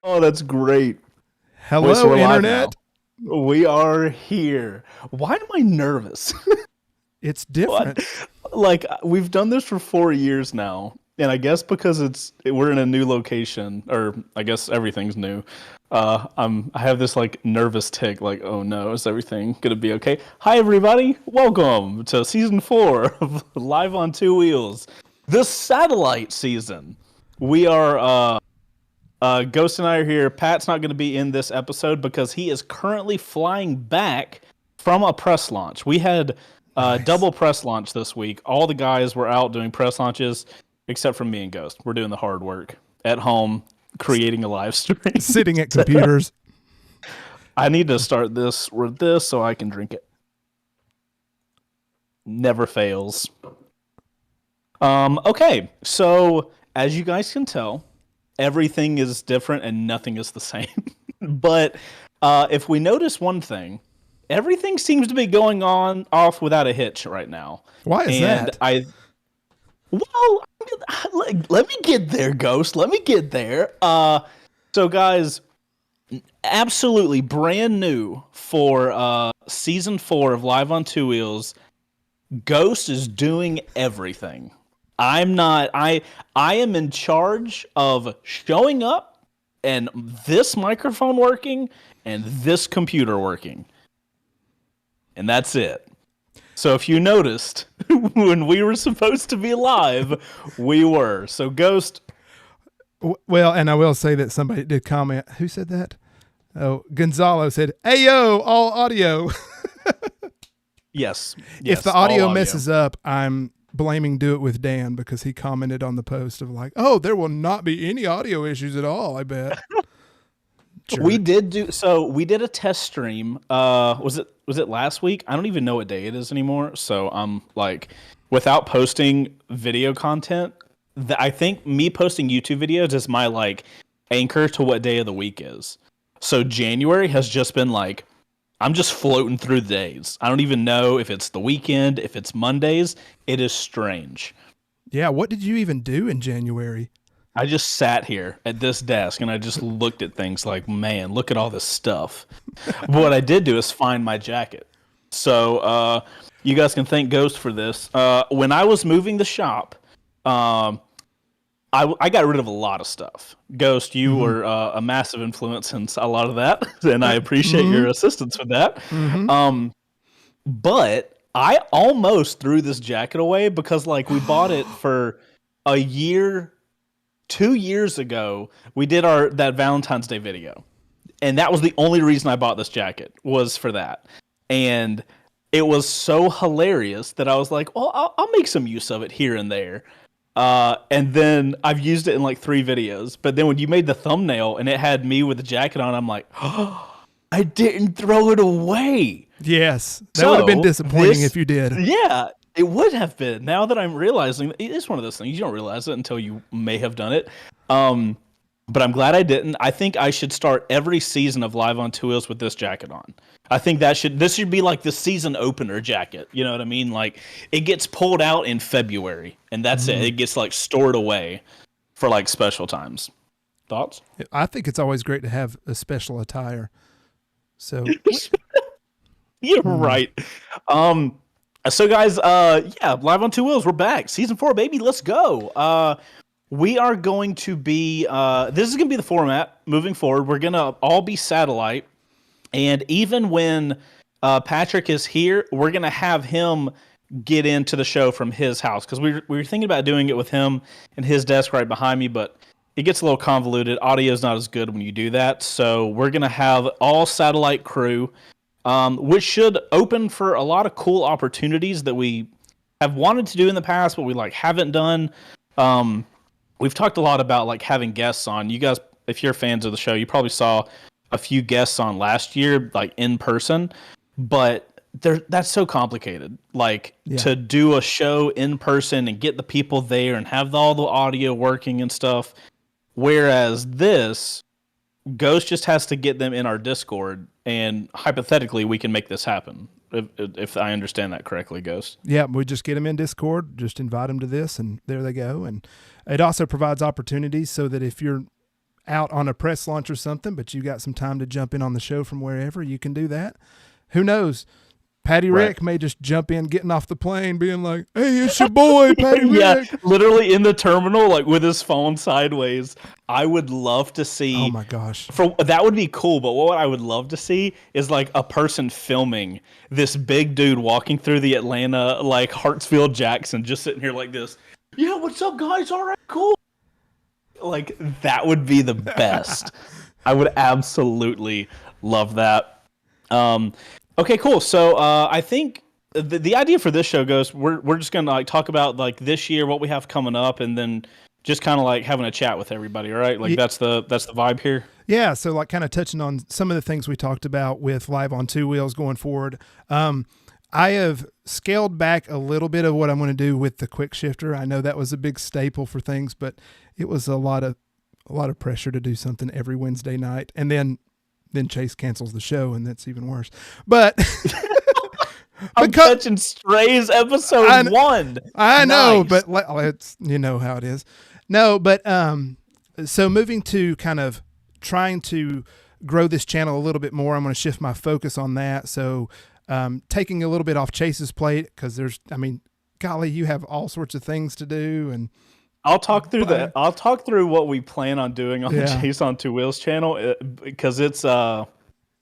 Oh, that's great. Wait, so Hello, we're live now. Internet. We are here. Why am I nervous? It's What? different. Like we've done this for 4 years now, and I guess because we're in a new location, or I guess everything's new. I have this like nervous tick, like, oh no, is everything gonna be okay? Hi everybody, welcome to season 4 of Live on Two Wheels, the satellite season. We are Ghost and I are here. Pat's not going to be in this episode because he is currently flying back from a press launch. We had Nice. double press launch this week. All the guys were out doing press launches, except for me and Ghost. We're doing the hard work at home, creating a live stream. Sitting at computers. I need to start this with this so I can drink it. Never fails. Okay, so as you guys can tell, everything is different and nothing is the same. But if we notice one thing, everything seems to be going on off without a hitch right now. Why is And that? well, let me get there, Ghost. Let me get there. So guys, absolutely brand new for season 4 of Live on Two Wheels. Ghost is doing everything. I'm not. I am in charge of showing up and this microphone working and this computer working. And that's it. So if you noticed when we were supposed to be live, we were. So Ghost, Well, and I will say that somebody did comment. Who said that? Oh, Gonzalo said, "Hey yo, all audio." yes. If the All audio messes up, I'm blaming Do It With Dan because he commented on the post of like, "Oh, there will not be any audio issues at all." I bet. We Jerk. did a test stream. Was it last week? I don't even know what day it is anymore. So I'm like, without posting video content, I think me posting YouTube videos is my like anchor to what day of the week is. So January has just been like, I'm just floating through the days. I don't even know if it's the weekend, if it's Mondays. It is strange. Yeah. What did you even do in January? I just sat here at this desk and I just looked at things like, man, look at all this stuff. But what I did do is find my jacket. So you guys can thank Ghost for this. When I was moving the shop, um, I got rid of a lot of stuff. Ghost, you Mm-hmm. were a massive influence in a lot of that, and I appreciate Mm-hmm. your assistance with that. Mm-hmm. But I almost threw this jacket away because, like, we bought it for a year 2 years ago. We did that Valentine's Day video, and that was the only reason I bought this jacket was for that. And it was so hilarious that I was like, well, I'll make some use of it here and there. And then I've used it in like 3 videos. But then when you made the thumbnail and it had me with the jacket on, I'm like, oh, I didn't throw it away. Yes, that would have been So disappointing if you did. yeah, it would have been. Now that I'm realizing, it is one of those things you don't realize it until you may have done it. Um, but I'm glad I didn't. I think I should start every season of Live on Two Wheels with this jacket on. I think this should be like the season opener jacket. You know what I mean? Like it gets pulled out in February, and that's it. It gets like stored away for like special times. Thoughts? I think it's always great to have a special attire. So, You're hmm. right. Um, So guys, yeah, live on two wheels, we're back. Season 4, baby, let's go. We are going to be this is gonna be the format moving forward. We're gonna all be satellite, and even when Patrick is here, we're gonna have him get into the show from his house because we were thinking about doing it with him and his desk right behind me, but it gets a little convoluted. Audio is not as good when you do that, so we're gonna have all satellite crew, which should open for a lot of cool opportunities that we have wanted to do in the past, but we like haven't done. Um, we've talked a lot about like having guests on. You guys, if you're fans of the show, you probably saw a few guests on last year, like in person, but that's so complicated. Like to do a show in person and get the people there and have all the audio working and stuff. Whereas this, Ghost just has to get them in our Discord, and hypothetically, we can make this happen. If I understand that correctly, Ghost. Yeah, we just get them in Discord, just invite them to this, and there they go. And it also provides opportunities so that if you're out on a press launch or something, but you got some time to jump in on the show from wherever, you can do that. Who knows? Patty Rick may just jump in, getting off the plane, being like, "Hey, it's your boy, Patty Rick." Literally in the terminal, like with his phone sideways. I would love to see. Oh my gosh, that would be cool. But what I would love to see is like a person filming this big dude walking through the Atlanta, like Hartsfield Jackson, just sitting here like this. Yeah, what's up, guys? All right, cool. Like that would be the best. I would absolutely love that. Okay, cool. So I think the idea for this show goes, we're just gonna like talk about like this year, what we have coming up, and then just kind of like having a chat with everybody. All right, like that's the vibe here. Yeah. So like kind of touching on some of the things we talked about with live on two wheels going forward. I have scaled back a little bit of what I'm going to do with the quick shifter. I know that was a big staple for things, but it was a lot of pressure to do something every Wednesday night, and then Chase cancels the show, and that's even worse. But I'm catching strays episode 1. I know, but let's you know how it is. No, but so moving to kind of trying to grow this channel a little bit more, I'm going to shift my focus on that. So taking a little bit off Chase's plate because golly, you have all sorts of things to do, and I'll talk through that. I'll talk through what we plan on doing on the Chase on Two Wheels channel because it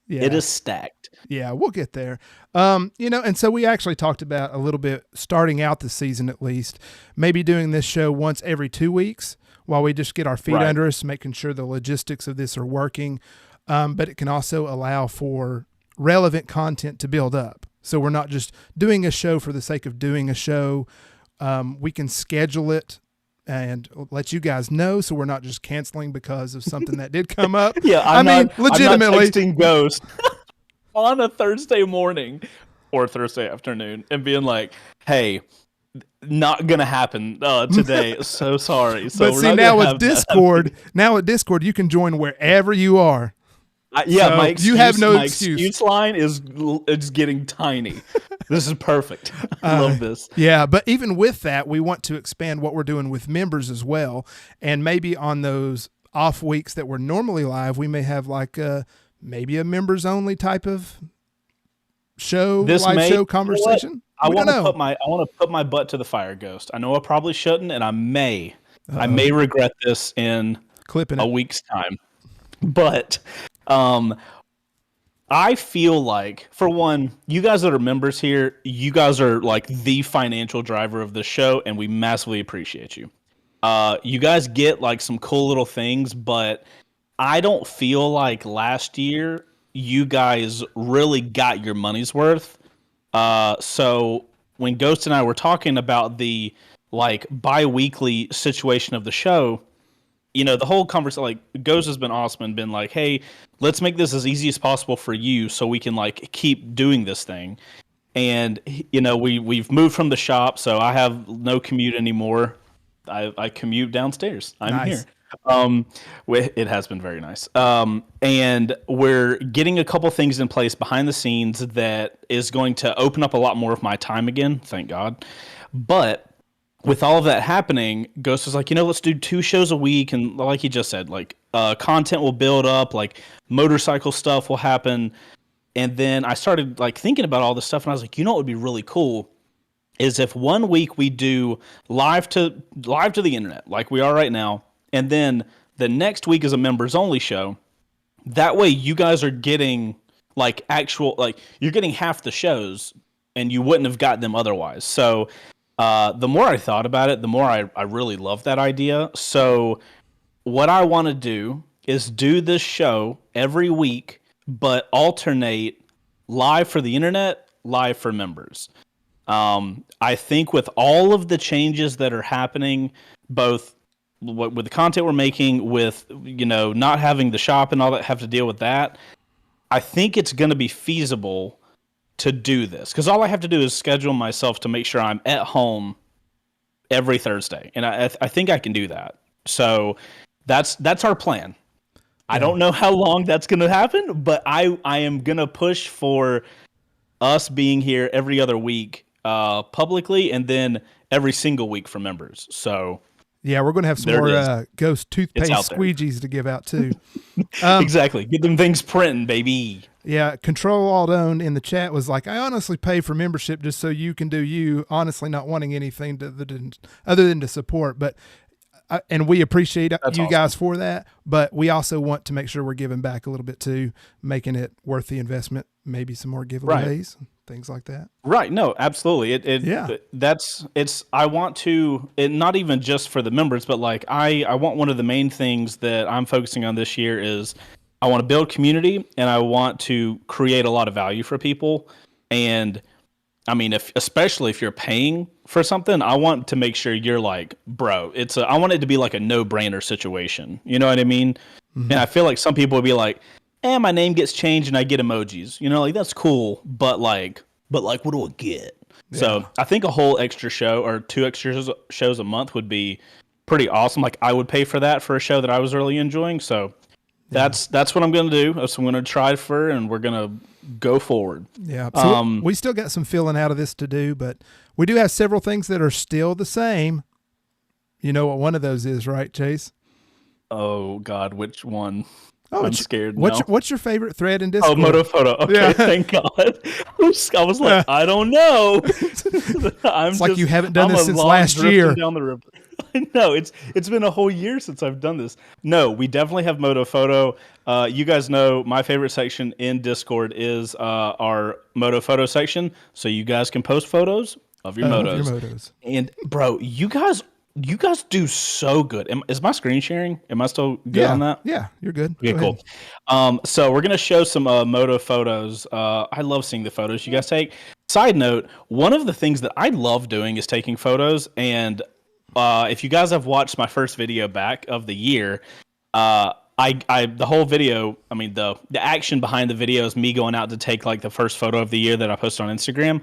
is stacked. Yeah, we'll get there. And so we actually talked about a little bit starting out the season, at least maybe doing this show once every 2 weeks while we just get our feet under us, making sure the logistics of this are working. But it can also allow for relevant content to build up. So we're not just doing a show for the sake of doing a show. We can schedule it and let you guys know, so we're not just canceling because of something that did come up. Yeah, legitimately, I'm not texting Ghost on a Thursday morning or Thursday afternoon and being like, "Hey, not gonna happen today. So sorry." So but see, now with Discord, you can join wherever you are. My excuse line is it's getting tiny. This is perfect. I love this. Yeah, but even with that, we want to expand what we're doing with members as well. And maybe on those off weeks that we're normally live, we may have like maybe a members only type of show, show conversation. I want to put my butt to the fire, Ghost. I know I probably shouldn't, and I may regret this in a week's time. But I feel like, for one, you guys that are members here, you guys are like the financial driver of the show, and we massively appreciate you. You guys get like some cool little things, but I don't feel like last year you guys really got your money's worth. So when Ghost and I were talking about the like bi-weekly situation of the show, the whole conversation, like Ghost has been awesome and been like, "Hey, let's make this as easy as possible for you so we can like keep doing this thing." And we've moved from the shop, so I have no commute anymore. I commute downstairs. I'm here. It has been very nice. And we're getting a couple things in place behind the scenes that is going to open up a lot more of my time again, thank God. But with all of that happening, Ghost was like, let's do 2 shows a week. And like he just said, like content will build up, like motorcycle stuff will happen. And then I started like thinking about all this stuff, and I was like, what would be really cool is if one week we do live to the internet like we are right now, and then the next week is a members only show. That way you guys are getting you're getting half the shows and you wouldn't have got them otherwise. So the more I thought about it, the more I really love that idea. So what I want to do is do this show every week, but alternate live for the internet, live for members. I think with all of the changes that are happening, both with the content we're making, with not having the shop and all that, have to deal with that. I think it's going to be feasible to do this because all I have to do is schedule myself to make sure I'm at home every Thursday, and I think I can do that. So that's our plan. Yeah. I don't know how long that's going to happen, but I am going to push for us being here every other week publicly, and then every single week for members. So yeah, we're going to have some more ghost toothpaste squeegees to give out too. Exactly. Get them things printing, baby. Yeah, Control Alt Own in the chat was like, I honestly pay for membership just so you can do you, honestly not wanting anything other than to support. But and we appreciate you guys for that, but we also want to make sure we're giving back a little bit too, making it worth the investment, maybe some more giveaways, things like that. Right. No, absolutely. I want to, not even just for the members, but like I want one of the main things that I'm focusing on this year is I want to build community and I want to create a lot of value for people. And I mean, especially if you're paying for something, I want to make sure you're like, bro, I want it to be like a no-brainer situation. You know what I mean? Mm-hmm. And I feel like some people would be like, my name gets changed and I get emojis. Like that's cool, but like what do I get? Yeah. So I think a whole extra show or 2 extra shows a month would be pretty awesome. Like I would pay for that for a show that I was really enjoying. So that's what I'm going to do. That's what I'm going to try for, and we're going to go forward. Yeah. So we still got some filling out of this to do, but we do have several things that are still the same. You know what one of those is, right, Chase? Oh God, which one? Oh, I'm scared. What's your favorite thread in Discord? Oh, Moto Photo. Okay, yeah. Thank God. I was like, I don't know. It's like you haven't done this since last year. Down the river. No, it's been a whole year since I've done this. No, we definitely have Moto Photo. You guys know my favorite section in Discord is our Moto Photo section, so you guys can post photos of your motos. And bro, you guys do so good. Is my screen sharing? Am I still good on that? Yeah, you're good. Okay, cool. So we're gonna show some Moto photos. I love seeing the photos you guys take. Side note: one of the things that I love doing is taking photos, and if you guys have watched my first video back of the year, the whole video, I mean the action behind the video is me going out to take like the first photo of the year that I posted on Instagram.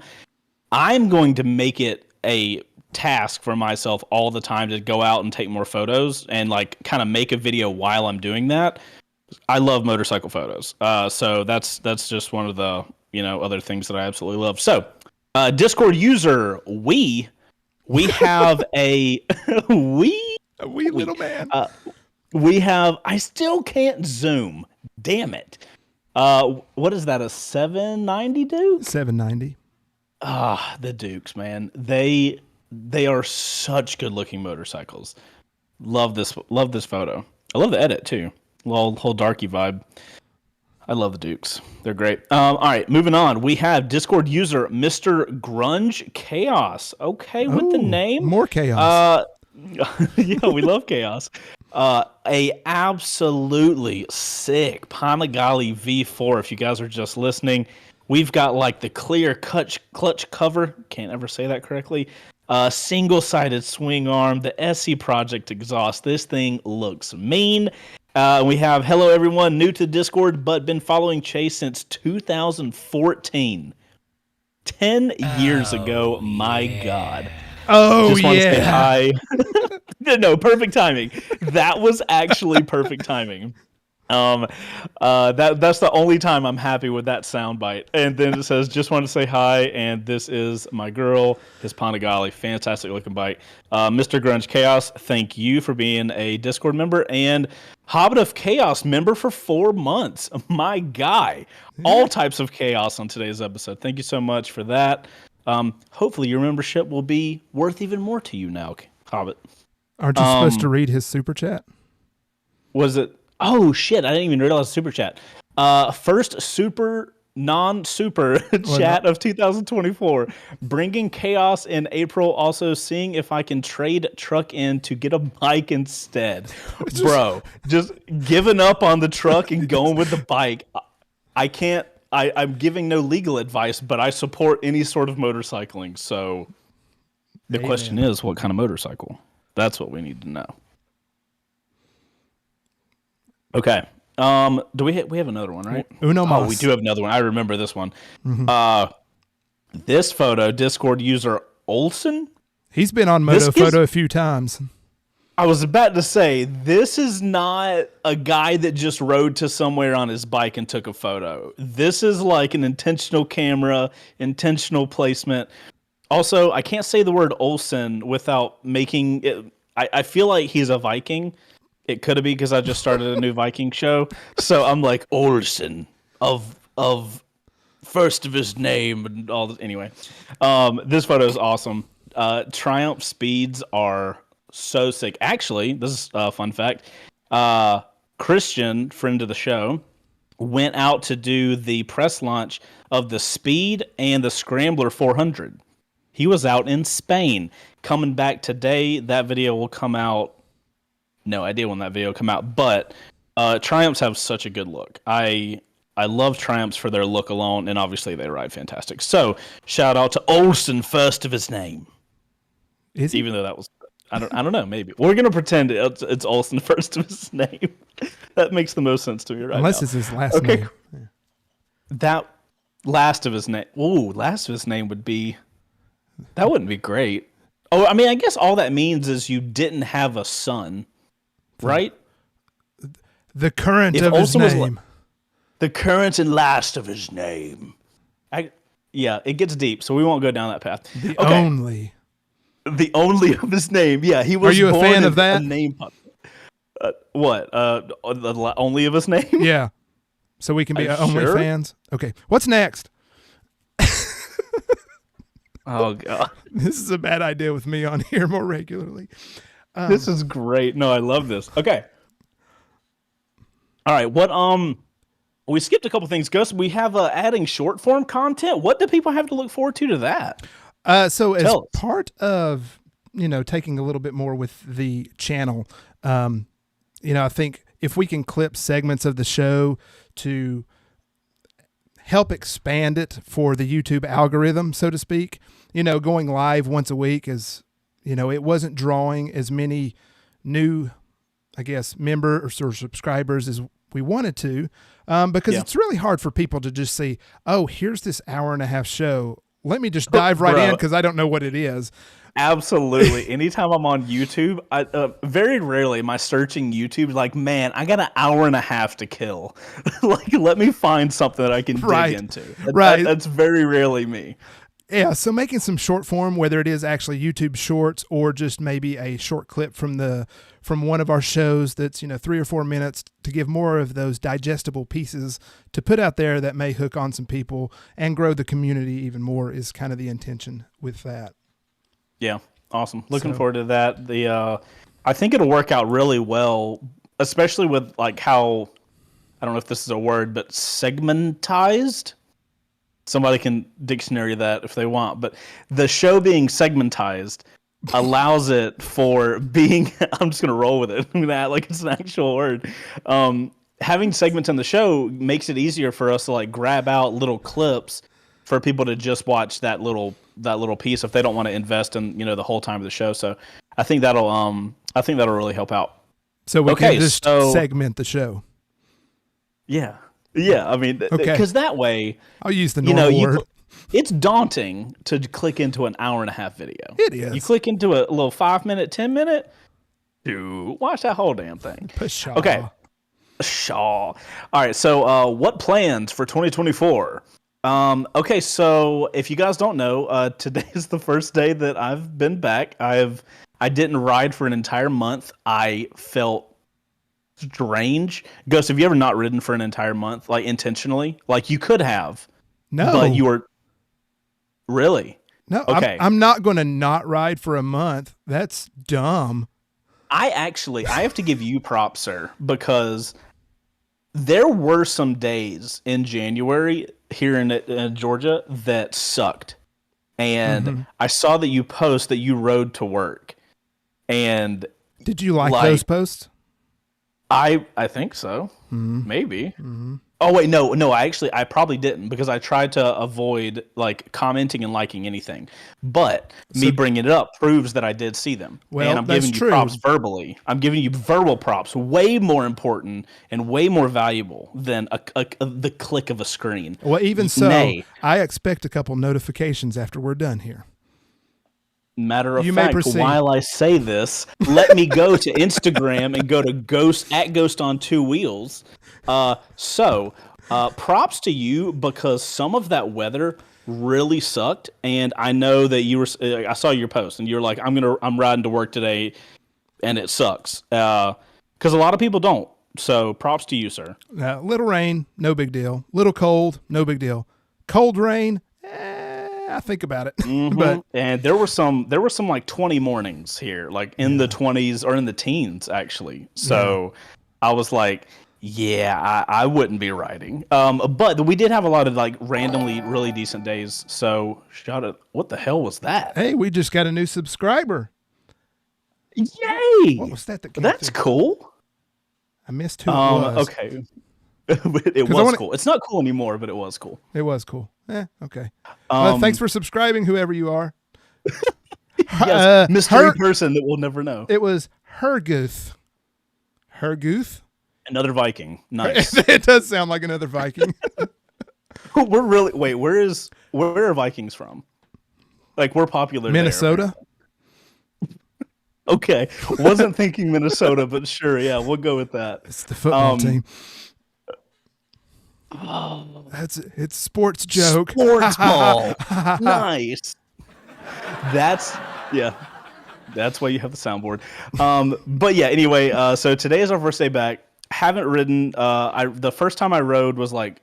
I'm going to make it a task for myself all the time to go out and take more photos and like kind of make a video while I'm doing that. I love motorcycle photos. So that's just one of the, other things that I absolutely love. So, Discord user, we have a wee little man. We have, I still can't zoom. Damn it. What is that? A 790 Duke? 790. The Dukes, man. They are such good looking motorcycles. Love this photo. I love the edit too. Whole darky vibe. I love the Dukes. They're great. All right, moving on. We have Discord user Mr. Grunge Chaos. Okay, with the name. More chaos. Yeah, we love chaos. A absolutely sick Panigale V4. If you guys are just listening, we've got like the clear clutch cover. Can't ever say that correctly. Single-sided swing arm, the SE Project exhaust. This thing looks mean. We have hello everyone, new to Discord, but been following Chase since 2014. 10 years ago, my God. Oh, just want to say hi. No, perfect timing. That was actually perfect timing. That's the only time I'm happy with that soundbite. And then it says, just want to say hi, and this is my girl, his Panigale. Fantastic looking bike. Mr. Grunge Chaos, thank you for being a Discord member and Hobbit of Chaos member for 4 months. My guy. All types of chaos on today's episode. Thank you so much for that. Hopefully your membership will be worth even more to you now, Hobbit. Aren't you supposed to read his super chat? Was it? Oh shit! I didn't even realize super chat. First super non-super chat of 2024. Bringing chaos in April. Also seeing if I can trade truck in to get a bike instead. Bro, just giving up on the truck and going with the bike. I can't. I'm giving no legal advice, but I support any sort of motorcycling. So the question is, what kind of motorcycle? That's what we need to know. Okay. Do we have another one, right? Uno mas. Oh, we do have another one. I remember this one. Mm-hmm. This photo, Discord user Olson. He's been on Moto Photo a few times. I was about to say, this is not a guy that just rode to somewhere on his bike and took a photo. This is like an intentional camera, intentional placement. Also, I can't say the word Olsen without making it. I feel like he's a Viking. It could be because I just started a new Viking show. So I'm like, Olsen of first of his name and all this. Anyway, this photo is awesome. Triumph speeds are so sick. Actually, this is a fun fact. Christian, friend of the show, went out to do the press launch of the Speed and the Scrambler 400. He was out in Spain. Coming back today, that video will come out. No idea when that video will come out, but Triumphs have such a good look. I love Triumphs for their look alone, and obviously they ride fantastic. So shout out to Olsen, first of his name. Even though that was, I don't know, maybe we're gonna pretend it's Olsen, first of his name. That makes the most sense to me right Unless now. it's his last name. Yeah. That last of his name. Ooh, last of his name would be. That wouldn't be great. Oh, I mean, I guess all that means is you didn't have a son. Right? The current of his name. The current and last of his name. Yeah, it gets deep, so we won't go down that path. The only of his name. Yeah, he was. Are you a born fan of that? A name what? The only of his name? Yeah. So we can be only fans. Okay. What's next? Oh god. This is a bad idea with me on here more regularly. This is great. No, I love this. Okay. All right. What we skipped a couple things, Gus. We have adding short form content. What do people have to look forward to that? So as part of, taking a little bit more with the channel, I think if we can clip segments of the show to help expand it for the YouTube algorithm, so to speak, going live once a week is, it wasn't drawing as many new, I guess, members or subscribers as we wanted to, because it's really hard for people to just see, oh, here's this hour-and-a-half show. Let me just dive right in because I don't know what it is. Absolutely. Anytime I'm on YouTube, I very rarely am I searching YouTube like, man, I got an hour and a half to kill. Like, let me find something that I can dig into. That's very rarely me. Yeah, so making some short form, whether it is actually YouTube Shorts or just maybe a short clip from one of our shows that's 3 or 4 minutes, to give more of those digestible pieces to put out there that may hook on some people and grow the community even more is kind of the intention with that. Yeah, awesome. Looking forward to that. I think it'll work out really well, especially with like how, I don't know if this is a word, but segmentized. Somebody can dictionary that if they want, but the show being segmentized allows it for being, I'm just going to roll with it. That like it's an actual word. Having segments on the show makes it easier for us to like grab out little clips for people to just watch that little piece if they don't want to invest in, the whole time of the show. So I think that'll really help out. So we can just segment the show. Yeah. Yeah, I mean, because that way, I'll use the normal word. It's daunting to click into an hour-and-a-half video. It is. You click into a little 5-minute, 10-minute, dude, watch that whole damn thing. Pshaw. Okay. Pshaw. All right, so what plans for 2024? Okay, so if you guys don't know, today is the first day that I've been back. I didn't ride for an entire month. I felt strange. Ghost, have you ever not ridden for an entire month, like intentionally? Like you could have. No. But you were really? No, Okay. I'm not going to not ride for a month. That's dumb. I have to give you props, sir, because there were some days in January here in Georgia that sucked. And I saw that you post that you rode to work. And did you like those posts? I think so. Maybe. Oh wait, no. I probably didn't because I tried to avoid like commenting and liking anything. But me bringing it up proves that I did see them. Well, and I'm that's giving you true. props verbally. I'm giving you verbal props, way more important and way more valuable than the click of a screen. Well, even so, I expect a couple notifications after we're done here. Matter of fact, while I say this, let me go to Instagram and go to Ghost OnTwoWheels. Props to you because some of that weather really sucked, and I know that you were. I saw your post, and you're like, I'm riding to work today, and it sucks. Because a lot of people don't. So props to you, sir. Little rain, no big deal. Little cold, no big deal. Cold rain. I think about it. But and there were some like 20 mornings here, like in the 20s or in the teens actually. So I was like, I wouldn't be riding. But we did have a lot of like randomly really decent days. So shout out, what the hell was that? Hey, we just got a new subscriber. Yay! What was that? That's cool. I missed who it was. Okay. It was cool. It's not cool anymore, but it was cool. It was cool. Okay. Well, thanks for subscribing, whoever you are. Yes, mystery person that we'll never know. It was Herguth. Herguth? Another Viking. Nice. It does sound like another Viking. Where are Vikings from? Like, we're popular Minnesota? There. Okay. Wasn't thinking Minnesota, but sure, yeah, we'll go with that. It's the football team. Oh, it's sports joke. Sports ball. Nice. That's why you have the soundboard. But yeah, anyway, so today is our first day back. Haven't ridden. The first time I rode was I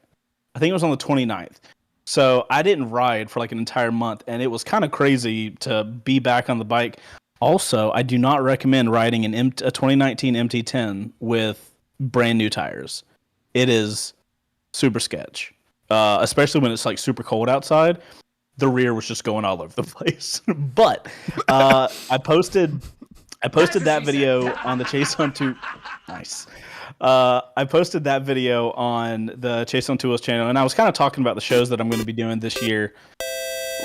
think it was on the 29th. So I didn't ride for like an entire month, and it was kind of crazy to be back on the bike. Also, I do not recommend riding a 2019 MT10 with brand new tires. It is super sketch, especially when it's like super cold outside. The rear was just going all over the place. But I posted that video on the Chase on Two. Nice. I posted that video on the Chase on Two Wheels channel, and I was kind of talking about the shows that I'm going to be doing this year.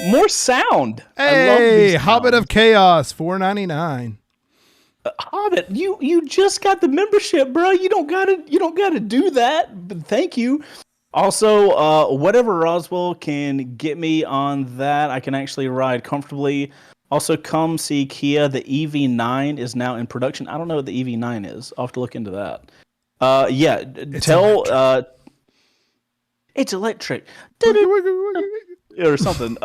More sound. Hey, Hobbit of Chaos, $4.99. Hobbit, you just got the membership, bro. You don't gotta do that. But thank you. Also, whatever Roswell can get me on that, I can actually ride comfortably. Also, come see Kia. The EV9 is now in production. I don't know what the EV9 is. I'll have to look into that. It's electric. Or something.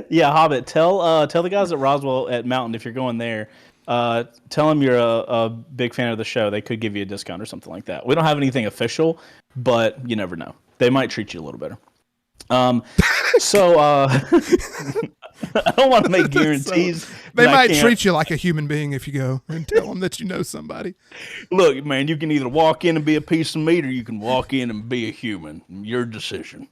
Yeah, Hobbit. Tell the guys at Roswell at Mountain if you're going there. Tell them you're a big fan of the show. They could give you a discount or something like that. We don't have anything official, but you never know. They might treat you a little better. I don't want to make guarantees. So, they might treat you like a human being if you go and tell them that you know somebody. Look, man, you can either walk in and be a piece of meat, or you can walk in and be a human. Your decision.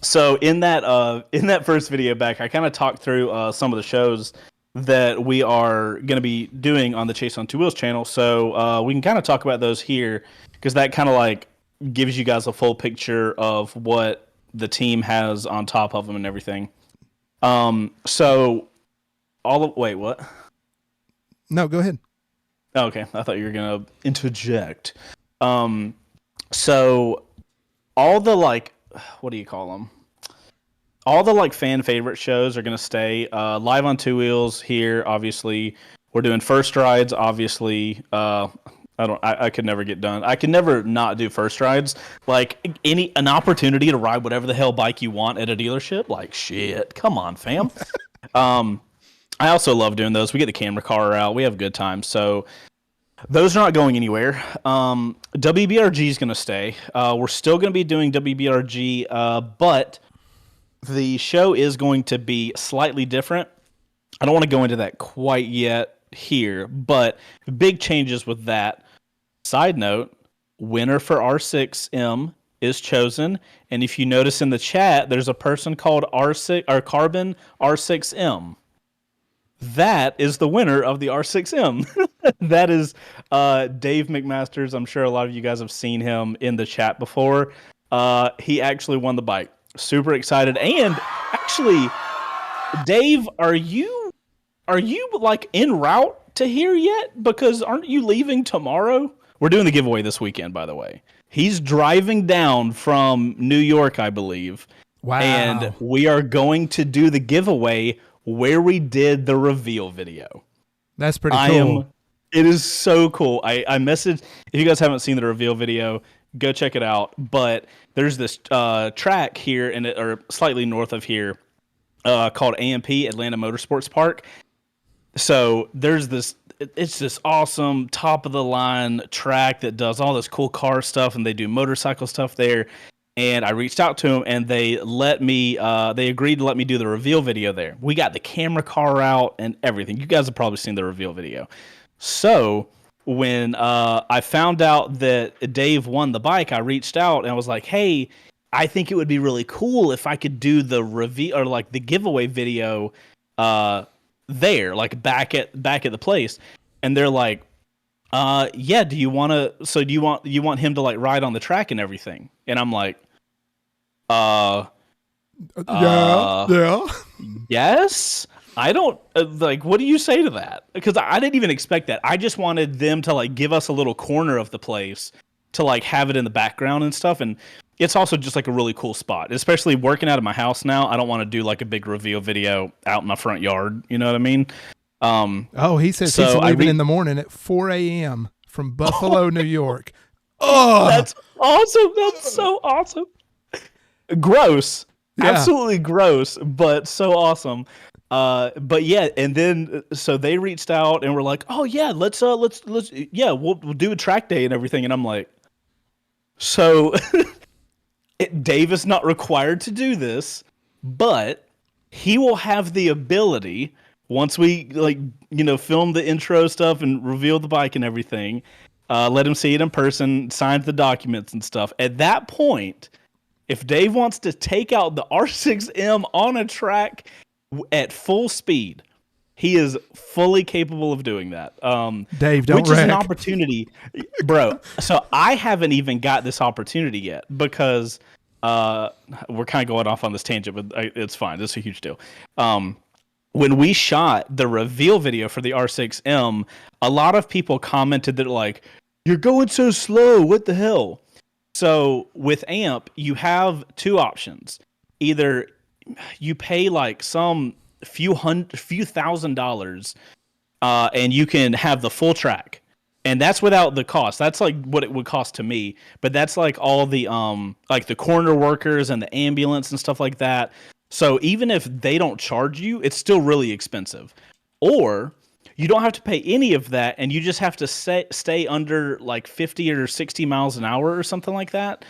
So in that first video back, I kind of talked through some of the shows that we are going to be doing on the Chase on Two Wheels channel. So we can kind of talk about those here, because that kind of like gives you guys a full picture of what the team has on top of them and everything. Wait, what? No, go ahead. Okay, I thought you were gonna interject. So all the what do you call them? All the fan favorite shows are gonna stay live on Two Wheels here. Obviously, we're doing first rides. Obviously, I could never get done. I could never not do first rides. Like an opportunity to ride whatever the hell bike you want at a dealership. Like shit, come on, fam. I also love doing those. We get the camera car out. We have a good time. So those are not going anywhere. WBRG is going to stay. We're still going to be doing WBRG, but the show is going to be slightly different. I don't want to go into that quite yet here, but big changes with that. Side note, winner for R6M is chosen, and if you notice in the chat, there's a person called R6 or Carbon R6M. That is the winner of the R6M. That is Dave McMasters. I'm sure a lot of you guys have seen him in the chat before. He actually won the bike. Super excited. And actually, Dave, are you like en route to here yet? Because aren't you leaving tomorrow? We're doing the giveaway this weekend, by the way. He's driving down from New York, I believe. Wow. And we are going to do the giveaway where we did the reveal video. That's pretty cool. It is so cool. I messaged, if you guys haven't seen the reveal video, go check it out. But there's this track here, or slightly north of here, called AMP, Atlanta Motorsports Park. So there's it's this awesome top of the line track that does all this cool car stuff, and they do motorcycle stuff there. And I reached out to them, and they agreed to let me do the reveal video there. We got the camera car out and everything. You guys have probably seen the reveal video. So when I found out that Dave won the bike, I reached out and I was like, hey, I think it would be really cool if I could do the reveal or like the giveaway video there, like back at the place. And they're like, yeah, do you want him to like ride on the track and everything? And I'm like, yeah. Yes. I don't like. What do you say to that? Because I didn't even expect that. I just wanted them to like give us a little corner of the place to like have it in the background and stuff. And it's also just like a really cool spot, especially working out of my house now. I don't want to do like a big reveal video out in my front yard. You know what I mean? He says he's leaving in the morning at 4 a.m. from Buffalo, New York. Oh, that's awesome. That's so awesome. Gross. Yeah. Absolutely gross, but so awesome. But yeah, and then so they reached out and were like, "Oh yeah, let's we'll do a track day and everything." And I'm like, "So Dave is not required to do this, but he will have the ability once we film the intro stuff and reveal the bike and everything, let him see it in person, sign the documents and stuff. At that point, if Dave wants to take out the R6M on a track at full speed, he is fully capable of doing that. Dave, don't which wreck. Is an opportunity, bro. So I haven't even got this opportunity yet because we're kind of going off on this tangent, but it's fine. This is a huge deal. When we shot the reveal video for the R6M, a lot of people commented that like, "You're going so slow. What the hell?" So with AMP, you have two options. Either you pay like some few $1,000s, and you can have the full track, and that's without the cost. That's like what it would cost to me, but that's like all the like the corner workers and the ambulance and stuff like that. So even if they don't charge you, it's still really expensive. Or you don't have to pay any of that, and you just have to stay under like 50 or 60 miles an hour or something like that.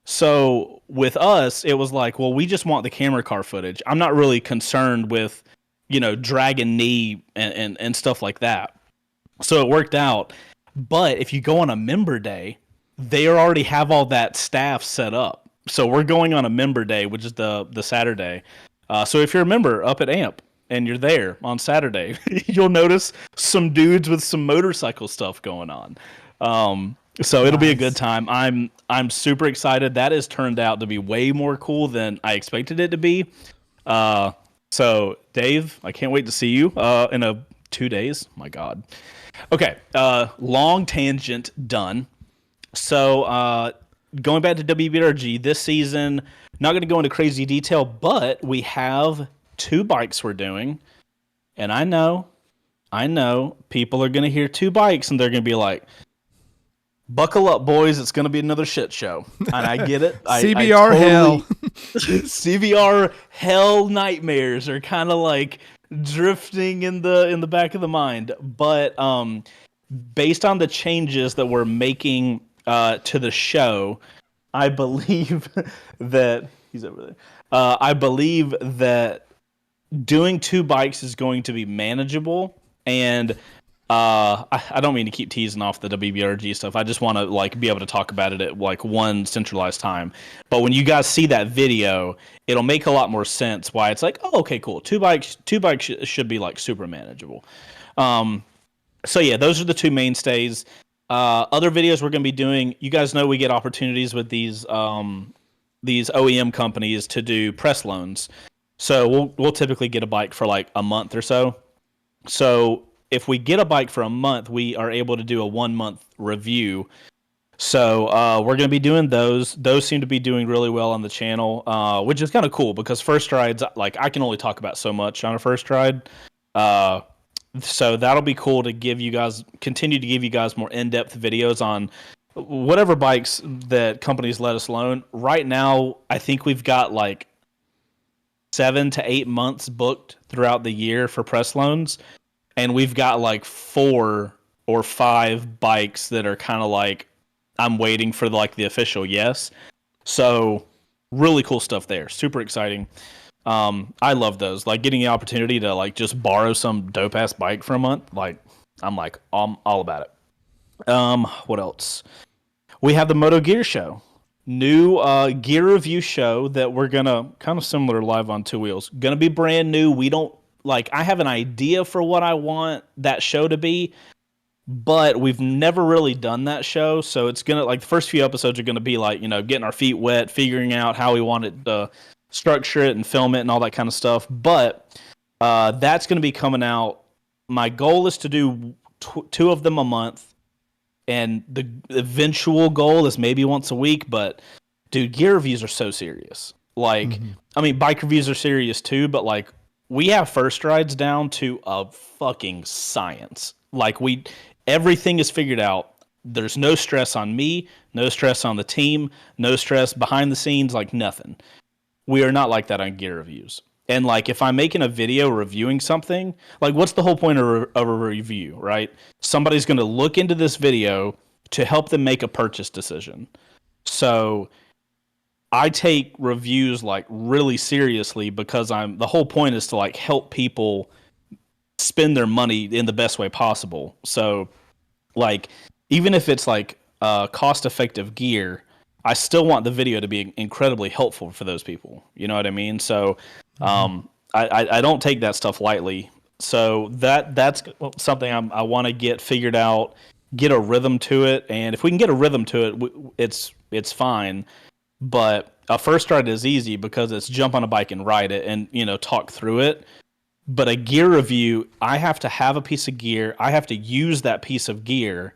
So with us, it was like, well, we just want the camera car footage. I'm not really concerned with, dragging knee and stuff like that. So it worked out. But if you go on a member day, they already have all that staff set up. So we're going on a member day, which is the Saturday. So if you're a member up at AMP, and you're there on Saturday, you'll notice some dudes with some motorcycle stuff going on. So it'll be a good time. I'm super excited. That has turned out to be way more cool than I expected it to be. So Dave, I can't wait to see you in 2 days. My God. Okay. Long tangent done. So going back to WBRG this season, not going to go into crazy detail, but we have 2 bikes we're doing, and I know people are going to hear 2 bikes and they're going to be like, buckle up, boys, it's going to be another shit show. And I get it. CBR hell. CBR hell nightmares are kind of like drifting in the back of the mind, but based on the changes that we're making to the show, I believe that he's over there. I believe that doing 2 bikes is going to be manageable, and I don't mean to keep teasing off the WBRG stuff. I just want to like be able to talk about it at like one centralized time. But when you guys see that video, it'll make a lot more sense why it's like, oh, okay, cool. Two bikes should be like super manageable. So yeah, those are the 2 mainstays. Other videos we're going to be doing. You guys know we get opportunities with these OEM companies to do press loans. So we'll typically get a bike for like a month or so. So if we get a bike for a month, we are able to do a 1-month review. So we're going to be doing those. Those seem to be doing really well on the channel, which is kind of cool because first rides, like I can only talk about so much on a first ride. So that'll be cool to continue to give you guys more in-depth videos on whatever bikes that companies let us loan. Right now, I think we've got like 7 to 8 months booked throughout the year for press loans. And we've got like 4 or 5 bikes that are kind of like, I'm waiting for the official yes. So really cool stuff there. Super exciting. I love those. Like getting the opportunity to like just borrow some dope ass bike for a month. Like I'm all about it. What else? We have the Moto Gear Show. New gear review show that we're gonna kind of similar live on 2 wheels. Gonna be brand new. We don't I have an idea for what I want that show to be, but we've never really done that show. So it's gonna the first few episodes are gonna be like, getting our feet wet, figuring out how we want it to structure it and film it and all that kind of stuff. But that's gonna be coming out. My goal is to do 2 of them a month, and the eventual goal is maybe once a week. But dude, gear reviews are so serious. I mean, bike reviews are serious too, but we have first rides down to a fucking science. Everything is figured out. There's no stress on me, no stress on the team, no stress behind the scenes, nothing. We are not like that on gear reviews. And if I'm making a video reviewing something, what's the whole point of a review, right? Somebody's going to look into this video to help them make a purchase decision. So I take reviews really seriously because the whole point is to help people spend their money in the best way possible. So even if it's cost effective gear, I still want the video to be incredibly helpful for those people. You know what I mean? So I don't take that stuff lightly. So that's something I want to get figured out, get a rhythm to it, and if we can get a rhythm to it, it's fine. But a first ride is easy because it's jump on a bike and ride it and talk through it. But a gear review, I have to have a piece of gear. I have to use that piece of gear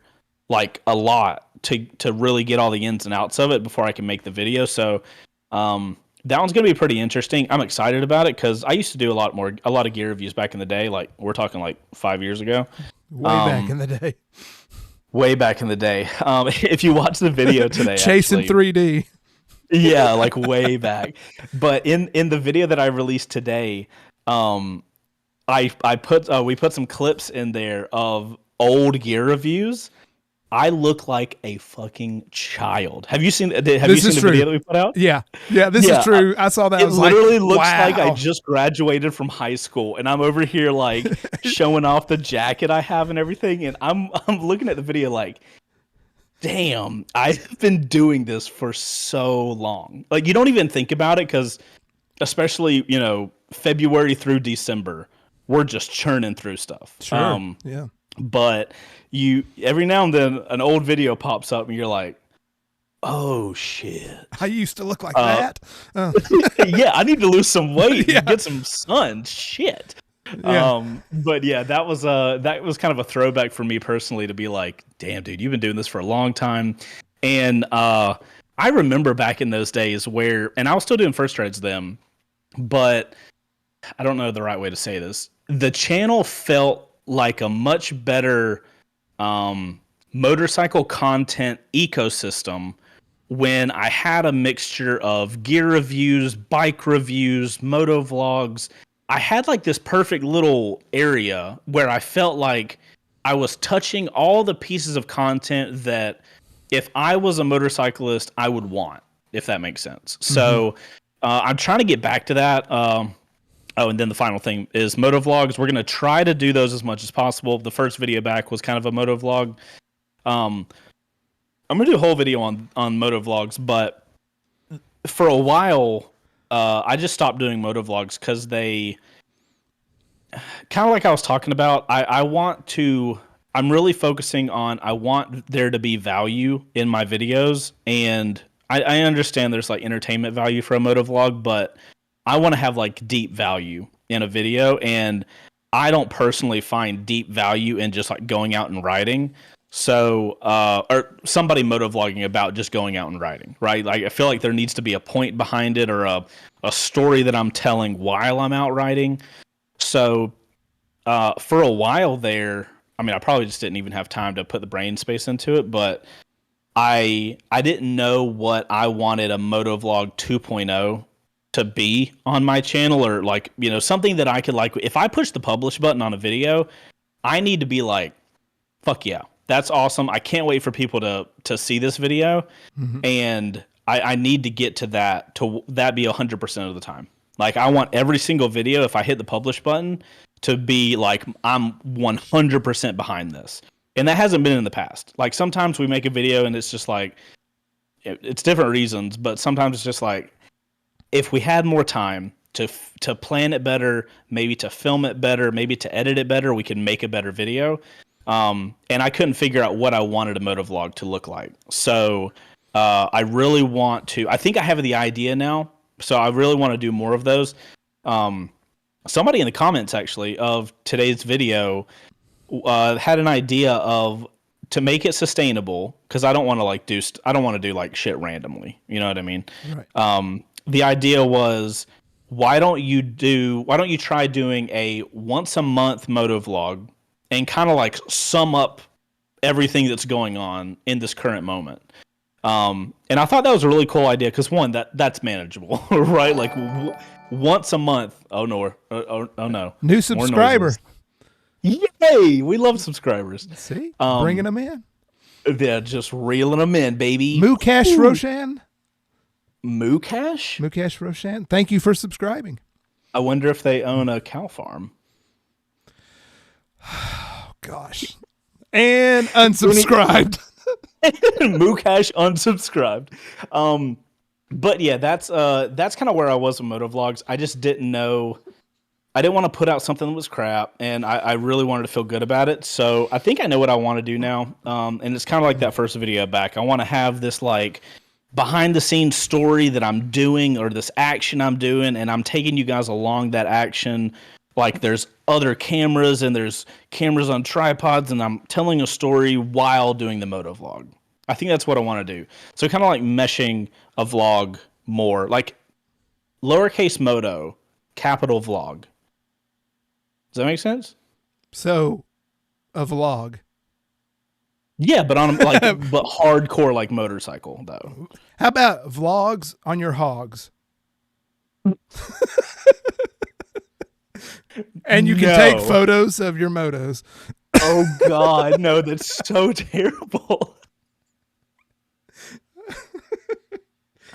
a lot to really get all the ins and outs of it before I can make the video. So that one's going to be pretty interesting. I'm excited about it because I used to do a lot of gear reviews back in the day. We're talking 5 years ago. Way back in the day. Way back in the day. If you watch the video today, chasing 3D. Yeah, way back. But in the video that I released today, we put some clips in there of old gear reviews. I look like a fucking child. Have you seen the video that we put out? Yeah. This is true. I saw that. It literally looks like I just graduated from high school, and I'm over here showing off the jacket I have and everything. And I'm looking at the video damn, I've been doing this for so long. You don't even think about it because, especially February through December, we're just churning through stuff. Sure. Yeah. But every now and then an old video pops up and you're like, oh shit, I used to look like that. Yeah, I need to lose some weight and get some sun. Shit. Yeah. But yeah, that was kind of a throwback for me personally to be like, damn dude, you've been doing this for a long time. And I remember back in those days and I was still doing first rides then, but I don't know the right way to say this. The channel felt like a much better motorcycle content ecosystem when I had a mixture of gear reviews, bike reviews, moto vlogs. I had this perfect little area where I felt like I was touching all the pieces of content that if I was a motorcyclist, I would want, if that makes sense. So I'm trying to get back to that. Oh, and then the final thing is moto vlogs. We're gonna try to do those as much as possible. The first video back was kind of a moto vlog. Um, I'm gonna do a whole video on moto vlogs, but for a while, I just stopped doing moto vlogs because they kind of like I was talking about. I want to. I'm really focusing on. I want there to be value in my videos, and I understand there's like entertainment value for a moto vlog, but I want to have like deep value in a video, and I don't personally find deep value in just like going out and riding. So, or somebody moto vlogging about just going out and riding, right? Like I feel like there needs to be a point behind it or a story that I'm telling while I'm out riding. So, for a while there, I mean, I probably just didn't even have time to put the brain space into it, but I didn't know what I wanted a motovlog 2.0 to be on my channel, or like, you know, something that I could like, if I push the publish button on a video, I need to be like, fuck yeah, that's awesome. I can't wait for people to see this video. And I need to get to that be 100% of the time. Like I want every single video, if I hit the publish button, to be like, I'm 100% behind this. And that hasn't been in the past. Like sometimes we make a video and it's just like, it's different reasons, but sometimes it's just like, if we had more time to plan it better, maybe to film it better, maybe to edit it better, we could make a better video. And I couldn't figure out what I wanted a motovlog to look like. So I really want to, I think I have the idea now. So I really want to do more of those. Somebody in the comments actually of today's video had an idea of to make it sustainable, because I don't want to like I don't want to do like shit randomly. You know what I mean? Right. The idea was, why don't you try doing a once a month moto vlog and kind of like sum up everything that's going on in this current moment. And I thought that was a really cool idea because one, that's manageable, right? Like once a month. Oh no! Oh no! New subscriber. Yay! We love subscribers. See, bringing them in. Yeah, just reeling them in, baby. Mukesh Roshan. Mukesh Roshan. Thank you for subscribing. I wonder if they own a cow farm. Oh, gosh. And unsubscribed. Mukesh unsubscribed. But yeah, that's kind of where I was with motovlogs. I just didn't know. I didn't want to put out something that was crap, and I really wanted to feel good about it. So I think I know what I want to do now. And it's kind of like that first video back. I want to have this like behind the scenes story that I'm doing, or this action I'm doing, and I'm taking you guys along that action. Like there's other cameras and there's cameras on tripods, and I'm telling a story while doing the moto vlog. I think that's what I want to do. So kind of like meshing a vlog more, like lowercase moto, capital vlog. Does that make sense? So a vlog. Yeah, but on like but hardcore like motorcycle though. How about vlogs on your hogs? And you can take photos of your motos. Oh God, no, that's so terrible.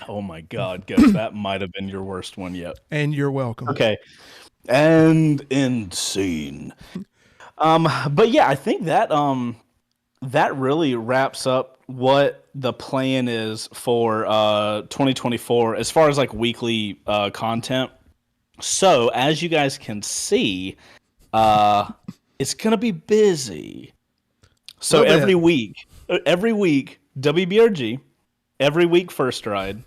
Oh my God, Ghost, that might have been your worst one yet. And you're welcome. Okay. And insane. But yeah, I think that that really wraps up what the plan is for 2024 as far as like weekly content. So as you guys can see, it's gonna be busy. So every week WBRG, every week First Ride,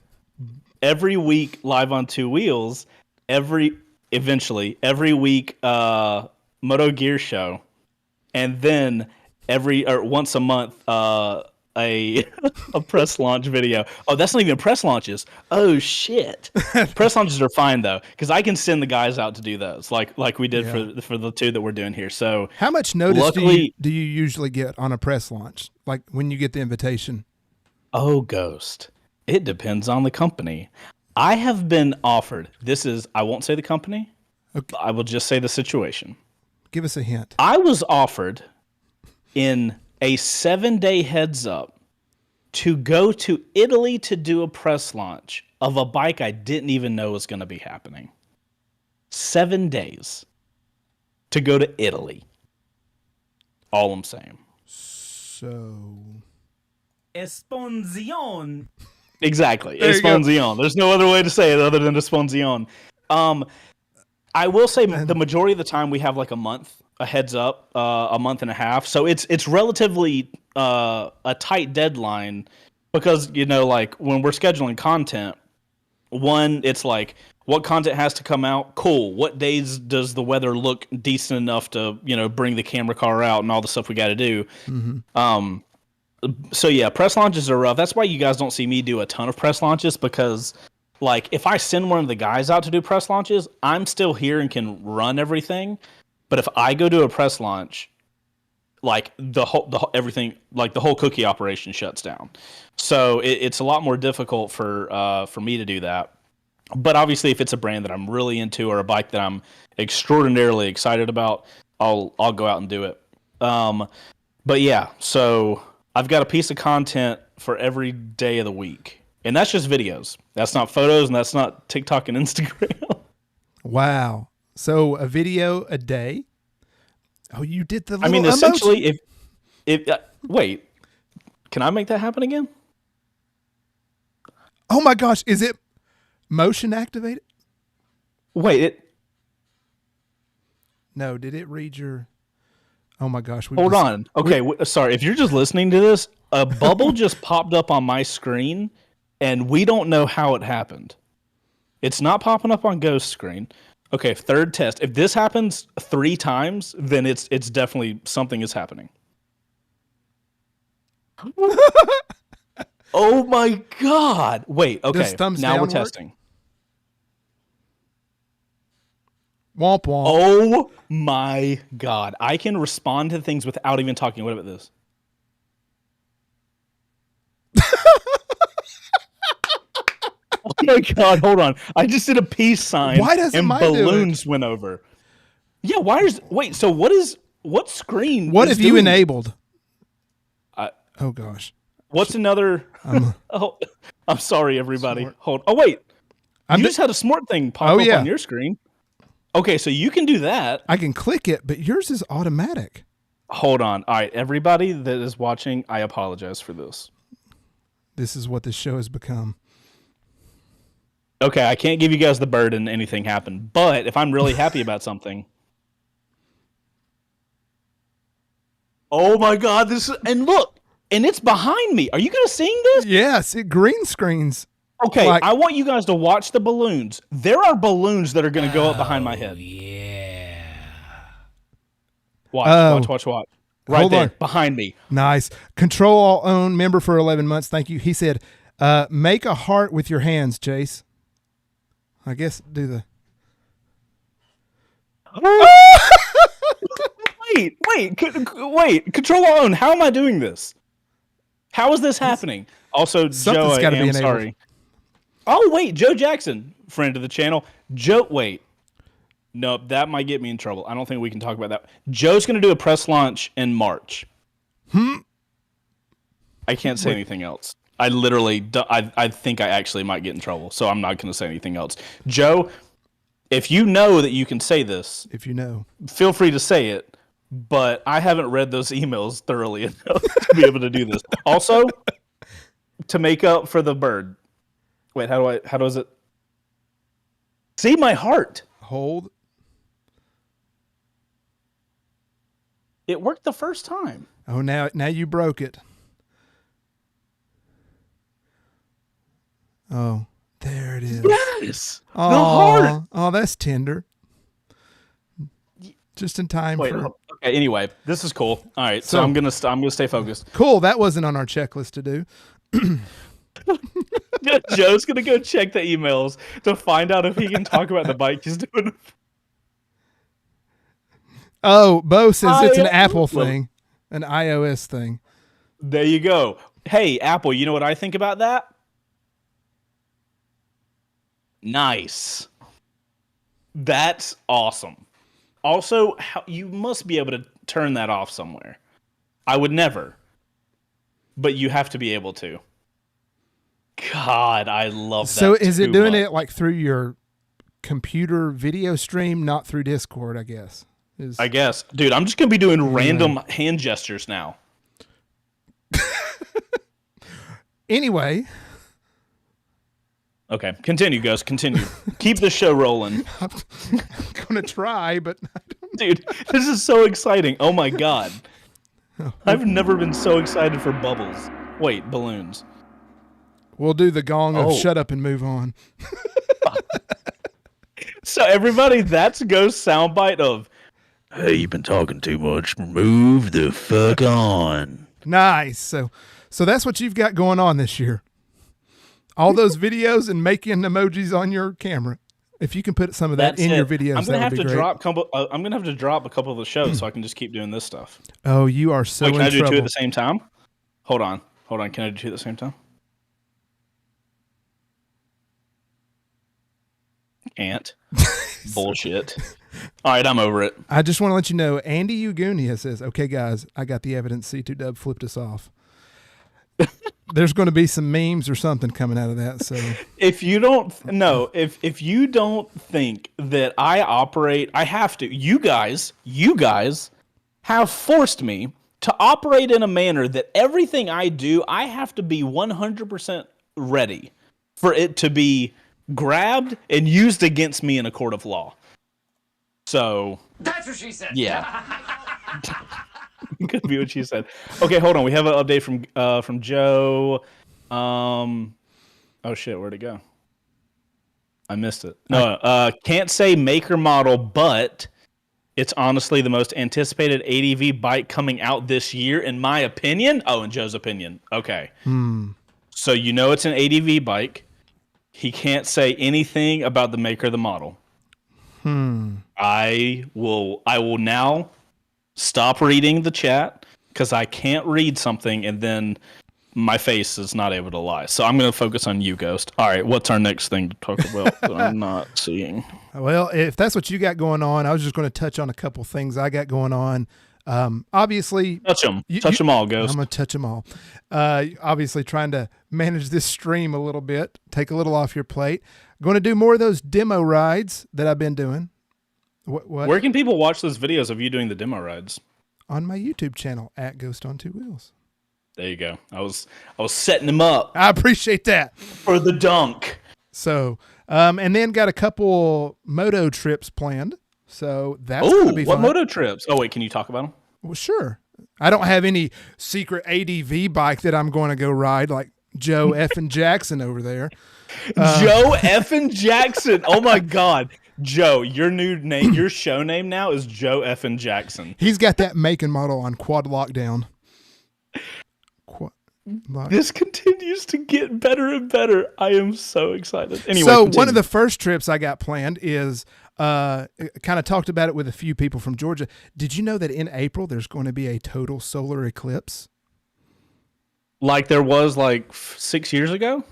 every week live on Two Wheels, eventually every week Moto Gear Show, and then once a month a press launch video. Oh, that's not even press launches. Oh shit. Press launches are fine though, because I can send the guys out to do those, like we did for the two that we're doing here. So how much notice do you usually get on a press launch? Like when you get the invitation? Oh, Ghost. It depends on the company. I have been offered. I won't say the company. Okay. I will just say the situation. Give us a hint. I was offered in a 7-day heads up to go to Italy to do a press launch of a bike I didn't even know was going to be happening. 7 days to go to Italy. All I'm saying. So Esponzion. Exactly. There you go. Esponzion. There's no other way to say it other than Esponzion. I will say the majority of the time we have like a month, a heads up, a month and a half. So it's relatively a tight deadline because, you know, like when we're scheduling content, one, it's like what content has to come out. Cool. What days does the weather look decent enough to, you know, bring the camera car out and all the stuff we got to do. So yeah, press launches are rough. That's why you guys don't see me do a ton of press launches because, like, if I send one of the guys out to do press launches, I'm still here and can run everything. But if I go do a press launch, like the whole everything, like the whole cookie operation shuts down. So it's a lot more difficult for me to do that. But obviously, if it's a brand that I'm really into or a bike that I'm extraordinarily excited about, I'll go out and do it. But yeah, so I've got a piece of content for every day of the week. And that's just videos. That's not photos and that's not TikTok and Instagram. wow. So a video a day? Oh, you did the little I mean, emoji. essentially, if wait, can I make that happen again? Oh my gosh, is it motion activated? Wait, No, did it read your... Oh my gosh. hold on. Okay, sorry. If you're just listening to this, a bubble just popped up on my screen, and we don't know how it happened. It's not popping up on Ghost screen. Okay, third test. If this happens 3 times, then it's definitely something is happening. Oh my god! Wait. Okay. Does thumbs Now down we're work? testing. Womp womp. Oh my god! I can respond to things without even talking. What about this? Oh my god! Hold on. I just did a peace sign. Why doesn't and mine do it? balloons went over? Yeah. Wait? So what screen? What is have you doing it? enabled? I- Oh gosh. What's another? Oh, I'm sorry, everybody. Smart. Hold. Oh wait. I'm You d- just had a smart thing pop Oh, up yeah. on your screen. Okay, so you can do that. I can click it, but yours is automatic. Hold on. All right, everybody that is watching, I apologize for this. This is what this show has become. Okay, I can't give you guys the burden anything happened, but if I'm really happy about something. Oh my god, and look, and it's behind me. Are you guys seeing this? Yes, it green screens. Okay, Like- I want you guys to watch the balloons. There are balloons that are going to go up behind my head. Yeah. Watch. Right Hold there, on. behind me. Nice. Control Alt Own member for 11 months. Thank you. He said, make a heart with your hands, Chase. I guess do the... Wait. Control own. How am I doing this? How is this happening? Also, Something's Joe, gotta I be am enabled. sorry. Oh, wait. Joe Jackson, friend of the channel. Joe, wait. Nope, that might get me in trouble. I don't think we can talk about that. Joe's going to do a press launch in March. I can't say anything else. I literally, I think I actually might get in trouble, so I'm not going to say anything else. Joe, if you know that you can say this, If you know. feel free to say it, but I haven't read those emails thoroughly enough to be able to do this. Also, to make up for the bird. Wait, how does it? See my heart. Hold. It worked the first time. Oh, now you broke it. Oh, there it is. Yes. The Aw. heart. Oh, that's tender. Just in time Wait. for... Okay. Anyway, this is cool. All right. So, So- I'm gonna stay focused. Cool. That wasn't on our checklist to do. Joe's gonna go check the emails to find out if he can talk about the bike he's doing. Oh, Bo says it's an Apple Well- thing, an iOS thing. There you go. Hey, Apple. You know what I think about that? Nice. That's awesome. Also, you must be able to turn that off somewhere. I would never, but you have to be able to. God, I love that. So is it too doing much. it like through your computer video stream, not through Discord, I guess? I guess, dude, I'm just gonna be doing Anyway. random hand gestures now. Anyway, Okay, continue, Ghost. Continue. Keep the show rolling, I'm going to try, but dude. This is so exciting. Oh my god, I've never been so excited for bubbles. Wait, balloons. we'll do the gong of Oh. shut up and move on. So everybody, that's Ghost soundbite of, "Hey, you've been talking too much. Move the fuck on." Nice. So that's what you've got going on this year. All those videos and making emojis on your camera. If you can put some of that That's in it. your videos, I'm gonna that have would be to great. I'm gonna have to drop a couple of the shows so I can just keep doing this stuff. Oh, you are so Wait, can in I do trouble. two at the same time? Hold on. Can I do two at the same time? Can't. Bullshit. All right, I'm over it. I just want to let you know, Andy Ugunia says, "Okay, guys, I got the evidence. C2 Dub flipped us off." There's going to be some memes or something coming out of that. So If you don't if you don't think that I operate, I have to. You guys have forced me to operate in a manner that everything I do, I have to be 100% ready for it to be grabbed and used against me in a court of law. So That's what she said. yeah. Could be what she said. Okay, hold on. We have an update from Joe. Oh shit, where'd it go? I missed it. No, can't say maker model, but it's honestly the most anticipated ADV bike coming out this year, in my opinion. Oh, in Joe's opinion. Okay. So you know it's an ADV bike. He can't say anything about the maker of the model. I will now stop reading the chat because I can't read something and then my face is not able to lie. So I'm going to focus on you, Ghost. All right, what's our next thing to talk about that I'm not seeing? Well, if that's what you got going on, I was just going to touch on a couple things I got going on. Obviously, Touch them. Touch them all, Ghost. I'm going to touch them all. Obviously, trying to manage this stream a little bit, take a little off your plate. Going to do more of those demo rides that I've been doing. What? Where can people watch those videos of you doing the demo rides? On my YouTube channel at Ghost on Two Wheels. There you go. I was setting him up I appreciate that. for the dunk. So, and then got a couple moto trips planned. So that's going to Oh, be what fun. moto trips? Oh wait, can you talk about them? Well, sure. I don't have any secret ADV bike that I'm going to go ride like Joe F. and Jackson over there. Joe Effin Jackson. Oh my God, Joe, your new name, your show name now is Joe Effin Jackson. He's got that make and model on Quad Lockdown. This continues to get better and better. I am so excited. Anyway, So continue. one of the first trips I got planned is kind of talked about it with a few people from Georgia. Did you know that in April there's going to be a total solar eclipse? like there was like 6 years ago,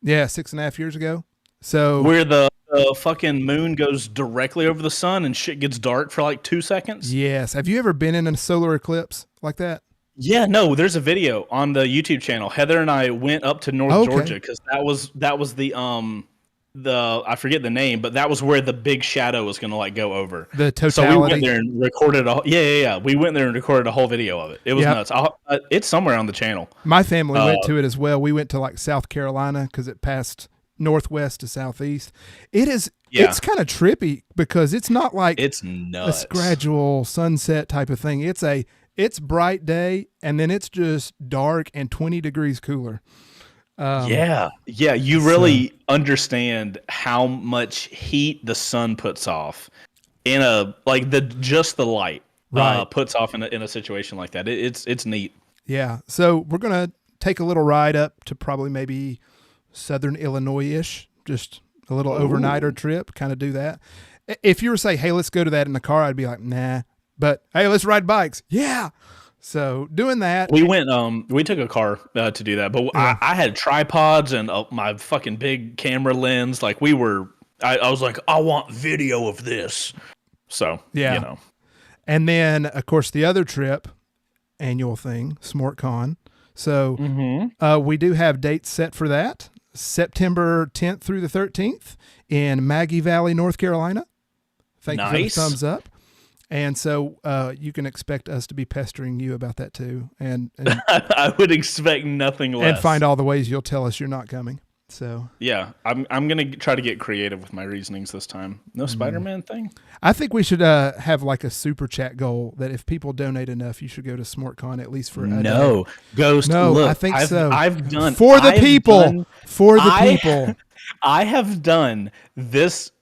Yeah, 6.5 years ago. So where the fucking moon goes directly over the sun and shit gets dark for like 2 seconds. yes, have you ever been in a solar eclipse like that? Yeah, no, there's a video on the YouTube channel. Heather and I went up to North Okay. Georgia because that was the I forget the name, but that was where the big shadow was gonna like go over. The So we totality. went there and recorded yeah. We went there and recorded a whole video of it. It was Yeah. nuts. It's somewhere on the channel. My family went to it as well. We went to like South Carolina because it passed northwest to southeast. It's kind of trippy because it's not like It's a nuts. gradual sunset type of thing. It's bright day and then it's just dark and 20 degrees cooler. Yeah. You really understand how much heat the sun puts off in a like just the light Right. puts off in a situation like that. It's neat. Yeah. So we're going to take a little ride up to probably maybe Southern Illinois-ish, just a little overnighter trip, kind of do that. If you were to say, hey, let's go to that in the car, I'd be like, nah. But hey, let's ride bikes. Yeah. So doing that. We went. We took a car to do that, but I had tripods and my fucking big camera lens. Like I was like, I want video of this. So Yeah. you know, And then, of course, the other trip, annual thing, SmartCon. So we do have dates set for that. September 10th through the 13th in Maggie Valley, North Carolina. Thank you for the thumbs up. And so you can expect us to be pestering you about that too. And I would expect nothing less. And find all the ways you'll tell us you're not coming. So yeah, I'm gonna try to get creative with my reasonings this time. No Spider-Man thing. I think we should have like a super chat goal that if people donate enough, you should go to SmartCon at least for a day. Ghost. No, look, I think so. I've done for the people. For the people. I have done this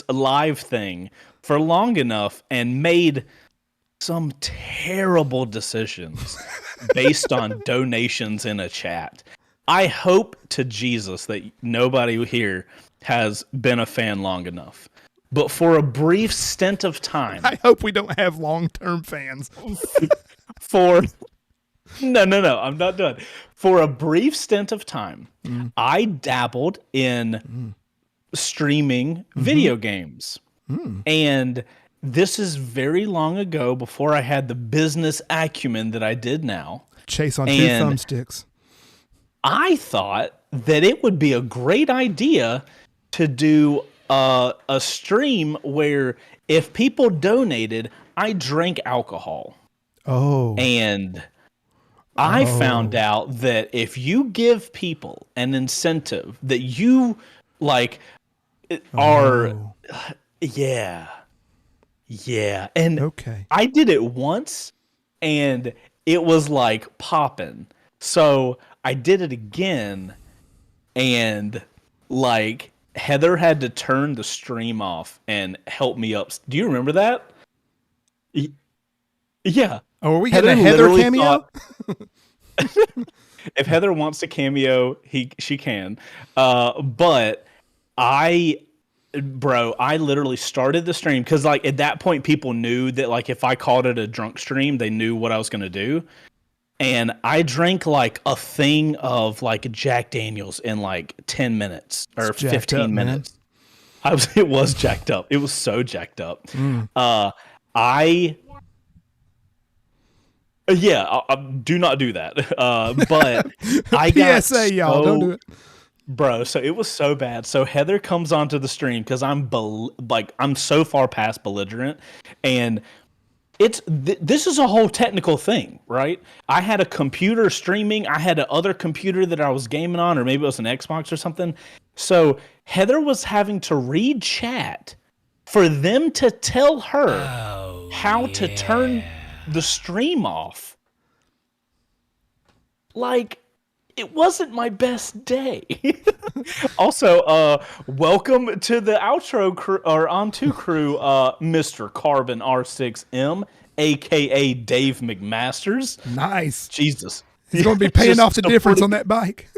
live thing for long enough and made some terrible decisions based on donations in a chat. I hope to Jesus that nobody here has been a fan long enough. But for a brief stint of time... I hope we don't have long-term fans. No, I'm not done. For a brief stint of time, I dabbled in streaming video games. And this is very long ago, before I had the business acumen that I did now. Chase on 2 thumbsticks. I thought that it would be a great idea to do a stream where if people donated, I drank alcohol. Oh. And I found out that if you give people an incentive that you like are... Yeah. And okay. I did it once and it was like popping. So I did it again and like Heather had to turn the stream off and help me up. Do you remember that? Yeah. Oh, are we getting a Heather cameo? If Heather wants to cameo, she can. But I literally started the stream because like at that point people knew that like if I called it a drunk stream, they knew what I was going to do. And I drank like a thing of like Jack Daniels in like 10 minutes or 15 minutes. It was jacked up. It was so jacked up. I do not do that. But I got PSA, y'all, don't do it. Bro, so it was so bad. So Heather comes onto the stream because I'm so far past belligerent, and this is a whole technical thing, right? I had a computer streaming. I had another computer that I was gaming on, or maybe it was an Xbox or something. So Heather was having to read chat for them to tell her how to turn the stream off. Like, it wasn't my best day. Also, welcome to the outro crew, or On2 crew, Mr. Carbon R6M, aka Dave McMasters. Nice. Jesus. He's going to be paying off the difference on that bike.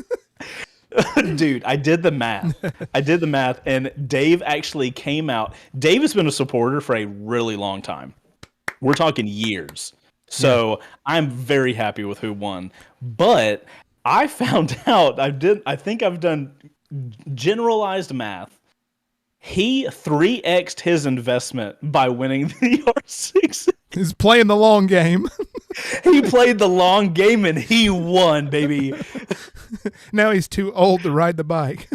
Dude, I did the math. And Dave actually came out. Dave has been a supporter for a really long time. We're talking years. So I'm very happy with who won. But I found out, I think I've done generalized math. He 3x'd his investment by winning the R6. He's playing the long game. He played the long game and he won, baby. Now he's too old to ride the bike.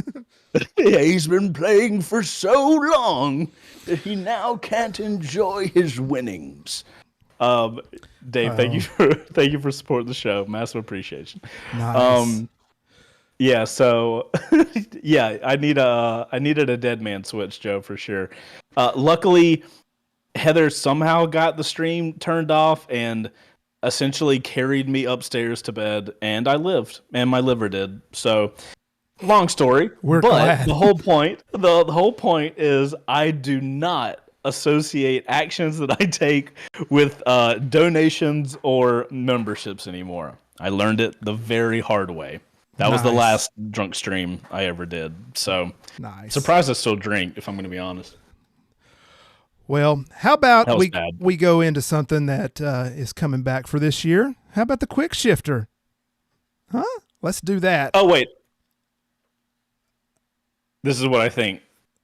Yeah, he's been playing for so long that he now can't enjoy his winnings. Dave, thank you for supporting the show. Massive appreciation. Nice. Yeah, so yeah, I needed a dead man switch, Joe, for sure. Luckily, Heather somehow got the stream turned off and essentially carried me upstairs to bed, and I lived, and my liver did. So, long story. We're glad. The whole point is I do not associate actions that I take with donations or memberships anymore. I learned it the very hard way. That was the last drunk stream I ever did. So, surprised I still drink, if I'm going to be honest. Well, how about we go into something that is coming back for this year? How about the quick shifter? Huh? Let's do that. Oh, wait. This is what I think.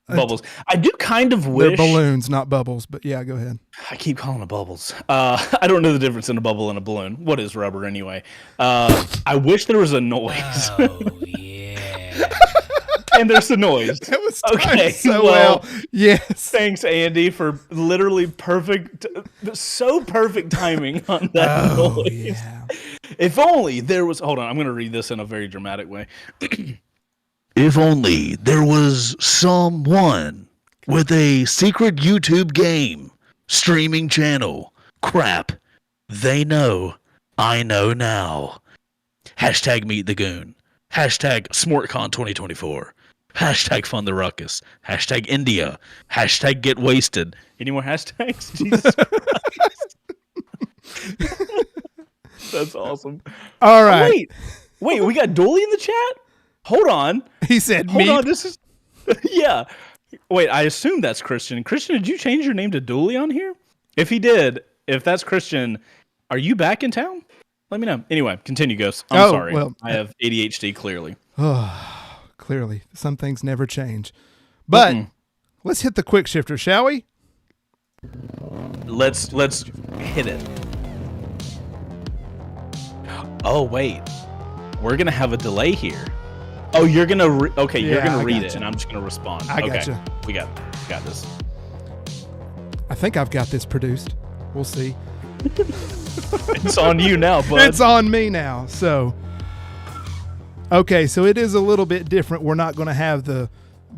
Bubbles. I do kind of wish... They're balloons, not bubbles, but yeah, go ahead. I keep calling it bubbles. I don't know the difference in a bubble and a balloon. What is rubber anyway? I wish there was a noise. Oh, yeah. And there's the noise. That was timed so well. Yes. Thanks, Andy, for literally so perfect timing on that noise. Yeah. If only there was. Hold on, I'm going to read this in a very dramatic way. If only there was someone with a secret YouTube game streaming channel. Crap. They know. I know now. Hashtag Meet the Goon. Hashtag SmortCon 2024. Hashtag Fund the Ruckus. Hashtag India. Hashtag Get Wasted. Any more hashtags? Jesus Christ. That's awesome. All right. Wait, we got Dooley in the chat? Hold on. He said, Hold on, this is... Yeah. Wait, I assume that's Christian. Christian, did you change your name to Dooley on here? If he did, if that's Christian, are you back in town? Let me know. Anyway, continue, Ghost. I'm sorry. Well, I have ADHD, clearly. Clearly. Some things never change. But let's hit the quick shifter, shall we? Let's hit it. Oh, wait. We're going to have a delay here. Oh, you're going to... you're going to read it, and I'm just going to respond. I gotcha. We got this. I think I've got this produced. We'll see. It's on you now, bud. It's on me now. So, okay, so it is a little bit different. We're not going to have the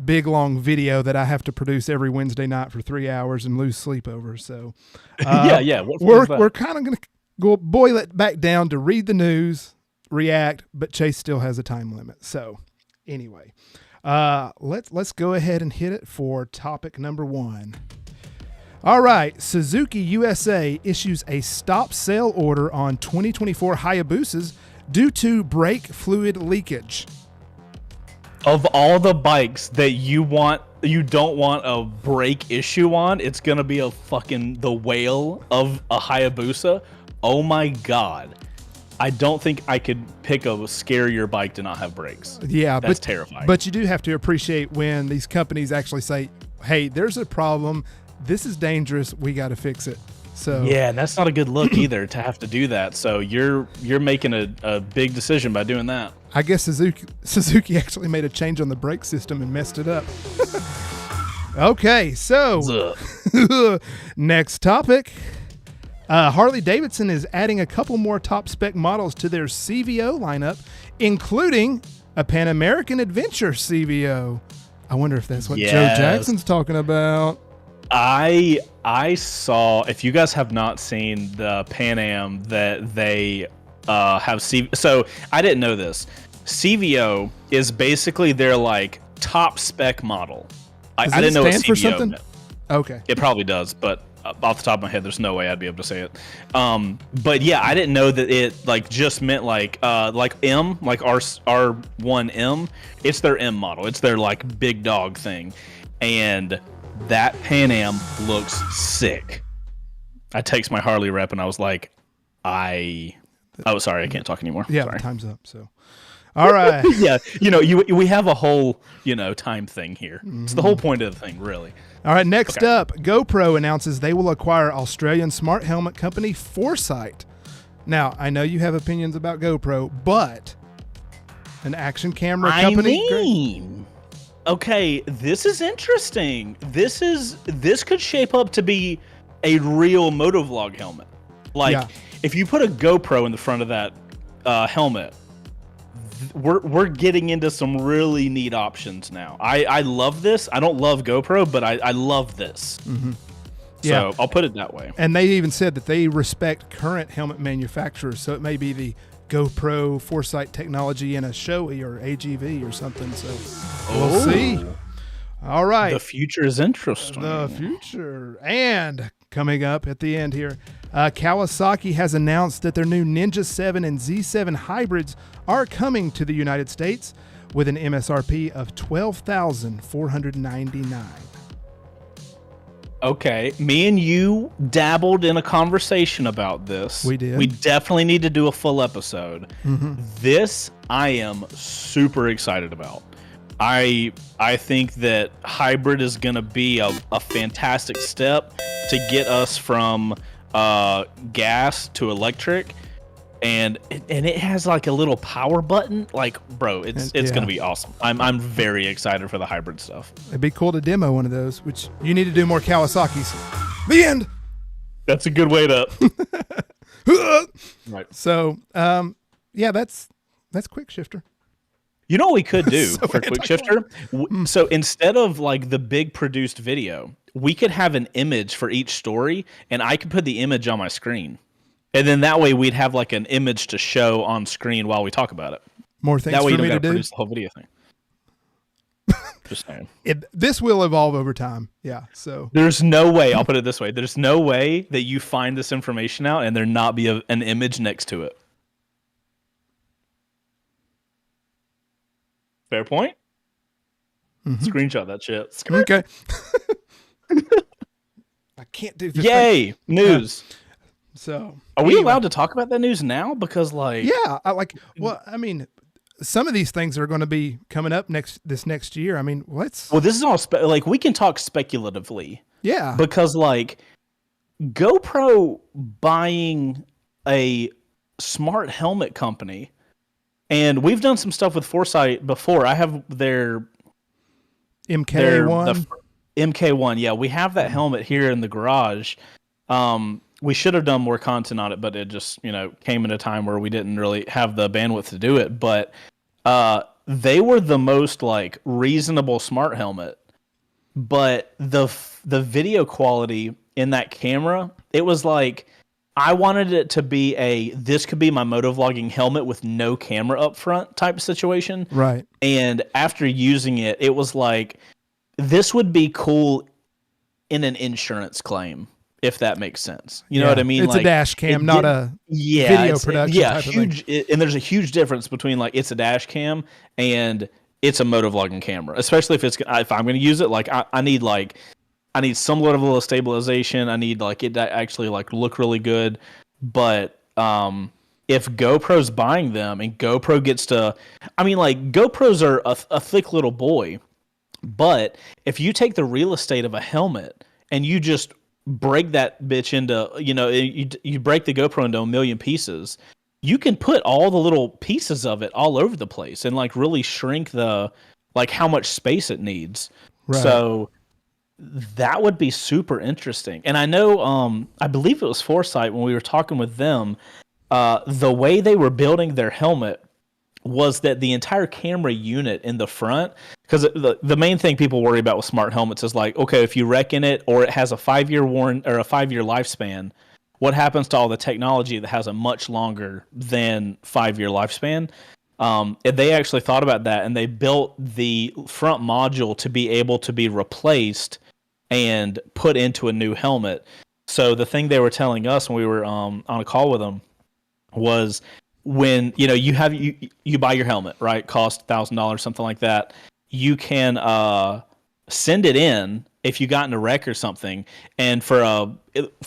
big, long video that I have to produce every Wednesday night for 3 hours and lose sleep over. So, yeah. We're kind of going to go boil it back down to read the news, react, but Chase still has a time limit. So, anyway, let's go ahead and hit it for topic number 1. All right, Suzuki USA issues a stop sale order on 2024 Hayabusas due to brake fluid leakage. Of all the bikes that you don't want a brake issue on, it's gonna be the whale of a Hayabusa. Oh my god. I don't think I could pick a scarier bike to not have brakes. Yeah, that's terrifying. But you do have to appreciate when these companies actually say, hey, there's a problem. This is dangerous. We got to fix it. So yeah, and that's not a good look either to have to do that. So you're making a big decision by doing that. I guess Suzuki actually made a change on the brake system and messed it up. Okay, so next topic. Harley Davidson is adding a couple more top spec models to their CVO lineup, including a Pan American Adventure CVO. I wonder if that's what Joe Jackson's talking about. I saw, if you guys have not seen the Pan Am that they have so I didn't know this. CVO is basically their like top spec model. I didn't know what CVO for something meant. Okay, it probably does, but off the top of my head, there's no way I'd be able to say it. But yeah, I didn't know that it like just meant like M, like R1M. It's their M model. It's their like big dog thing, and that Pan Am looks sick. I text my Harley rep and I was like, sorry, I can't talk anymore. Yeah, sorry. Time's up. So, all right. Yeah, we have a whole time thing here. Mm-hmm. It's the whole point of the thing, really. All right. Next up, GoPro announces they will acquire Australian smart helmet company Foresight. Now, I know you have opinions about GoPro, but an action camera company. Okay, this is interesting. This could shape up to be a real motovlog helmet. Like, if you put a GoPro in the front of that helmet, we're getting into some really neat options now. I love this. I don't love GoPro, but I love this. Mm-hmm. So I'll put it that way. And they even said that they respect current helmet manufacturers, so it may be the GoPro Foresight technology in a Shoei or AGV or something. So we'll see. All right. The future is interesting. The future. And coming up at the end here, Kawasaki has announced that their new Ninja 7 and Z7 hybrids are coming to the United States with an MSRP of $12,499. Okay, me and you dabbled in a conversation about this. We did. We definitely need to do a full episode. Mm-hmm. This I am super excited about. I think that hybrid is going to be a fantastic step to get us from gas to electric. and it has like a little power button. Like, bro, it's gonna be awesome. I'm very excited for the hybrid stuff. It'd be cool to demo one of those, which you need to do more Kawasaki's. The end. That's a good way to. Right. So, yeah, that's Quick Shifter. You know what we could do for Quick Shifter? So instead of like the big produced video, we could have an image for each story, and I could put the image on my screen. And then that way we'd have like an image to show on screen while we talk about it. More things that way for you me don't to do. Produce the whole video thing. Just saying. This will evolve over time. Yeah. So there's no way, I'll put it this way. There's no way that you find this information out and there not be an image next to it. Fair point? Mm-hmm. Screenshot that shit. Okay. I can't do this. Yay! News. So are we allowed to talk about that news now? Because like, yeah, I mean, some of these things are going to be coming up this next year. I mean, this is all like we can talk speculatively. Yeah, because like GoPro buying a smart helmet company, and we've done some stuff with Foresight before. I have their MK1. MK1, yeah, we have that helmet here in the garage. We should have done more content on it, but it just, came in a time where we didn't really have the bandwidth to do it. But they were the most like reasonable smart helmet. But the video quality in that camera, it was like I wanted it to be this could be my motovlogging helmet with no camera up front type situation. Right. And after using it, it was like this would be cool in an insurance claim. If that makes sense, you know what I mean. It's like, a dash cam, not a video production. Yeah, huge. And there's a huge difference between like it's a dash cam and it's a motovlogging camera, especially if I'm going to use it. Like I need some level of stabilization. I need like it to actually like look really good. But if GoPro's buying them and GoPro gets to, I mean, like GoPros are a thick little boy, but if you take the real estate of a helmet and you just break that bitch into, you break the GoPro into a million pieces, you can put all the little pieces of it all over the place and like really shrink how much space it needs. Right. So that would be super interesting. And I know, I believe it was Foresight when we were talking with them, the way they were building their helmet was that the entire camera unit in the front, because the main thing people worry about with smart helmets is like, okay, if you wreck in it or it has a 5-year warranty or a 5-year lifespan, what happens to all the technology that has a much longer than 5-year lifespan? They actually thought about that, and they built the front module to be able to be replaced and put into a new helmet. So the thing they were telling us when we were on a call with them was, when you buy your helmet, right, cost $1,000, something like that, you can send it in if you got in a wreck or something, and for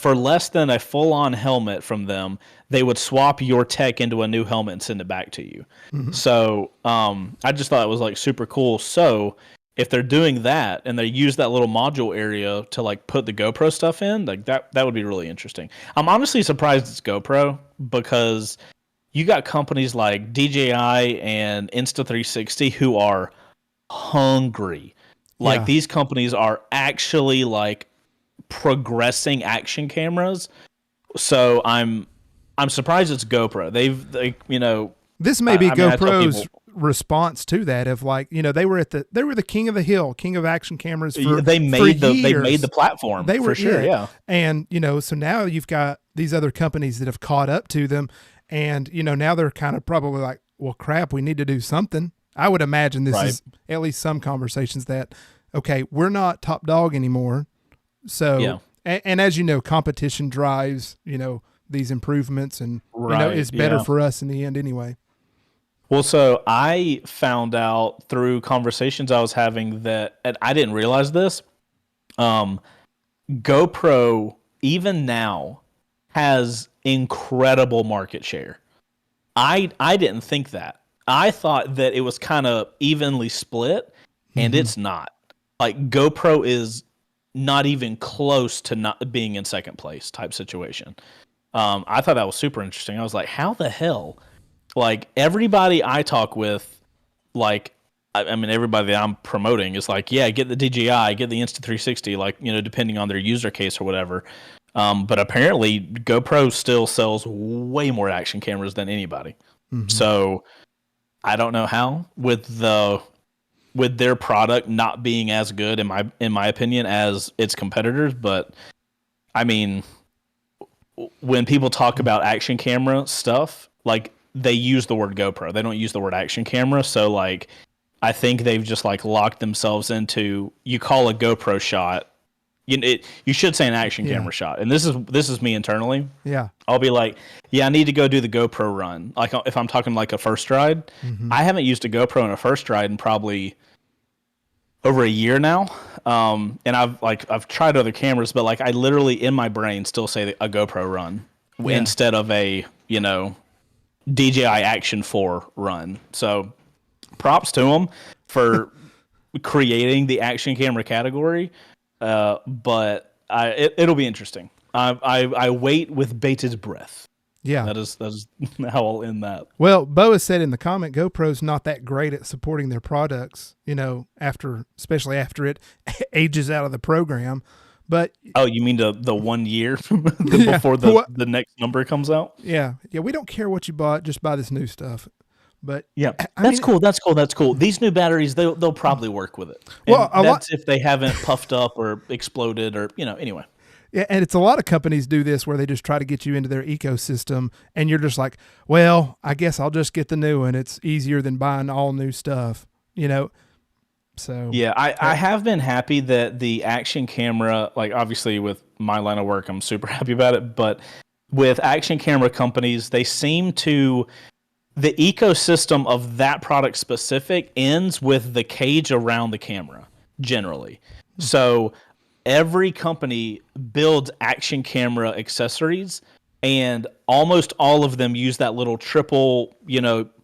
less than a full-on helmet from them, they would swap your tech into a new helmet and send it back to you. Mm-hmm. So I just thought it was like super cool. So if they're doing that and they use that little module area to like put the GoPro stuff in, like that would be really interesting. I'm honestly surprised it's GoPro, because you got companies like DJI and Insta360 who are hungry. Like these companies are actually like progressing action cameras. So I'm surprised it's GoPro. This may be GoPro's response to that, of like, they were the king of the hill, king of action cameras for they made years. the platform. They were for sure, yeah. And so now you've got these other companies that have caught up to them. And, now they're kind of probably like, well, crap, we need to do something. I would imagine this is at least some conversations that, okay, we're not top dog anymore. So, and as you know, competition drives, these improvements, and, it's better for us in the end anyway. Well, so I found out through conversations I was having that, and I didn't realize this, GoPro, even now, has incredible market share. I didn't think that. I thought that it was kind of evenly split, and it's not. Like GoPro is not even close to not being in second place type situation. I thought that was super interesting. I was like, how the hell? Like everybody I talk with, like, I mean, everybody that I'm promoting is like, yeah, get the DJI, get the Insta360, like, depending on their user case or whatever. But apparently GoPro still sells way more action cameras than anybody. Mm-hmm. So I don't know how with their product not being as good in my opinion as its competitors, but I mean, when people talk about action camera stuff, like they use the word GoPro. They don't use the word action camera. So like I think they've just like locked themselves into, you call a GoPro shot, you should say an action camera shot. And this is me internally. Yeah. I'll be like, yeah, I need to go do the GoPro run. Like if I'm talking like a first ride, I haven't used a GoPro in a first ride in probably over a year now. And I've tried other cameras, but like I literally in my brain still say a GoPro run instead of a, DJI Action 4 run. So props to them for creating the action camera category. But it'll be interesting. I wait with bated breath. Yeah, that is how I'll end that. Well, Bo has said in the comment, GoPro's not that great at supporting their products. Especially after it ages out of the program. But you mean the 1 year before the next number comes out? Yeah. We don't care what you bought; just buy this new stuff. But yeah, that's cool. These new batteries, they'll probably work with it. And that's if they haven't puffed up or exploded or anyway. Yeah, and it's a lot of companies do this where they just try to get you into their ecosystem, and you're just like, well, I guess I'll just get the new one. It's easier than buying all new stuff, So yeah, I have been happy that the action camera, like obviously with my line of work, I'm super happy about it. But with action camera companies, they seem to. The ecosystem of that product specific ends with the cage around the camera, generally. So every company builds action camera accessories, and almost all of them use that little triple,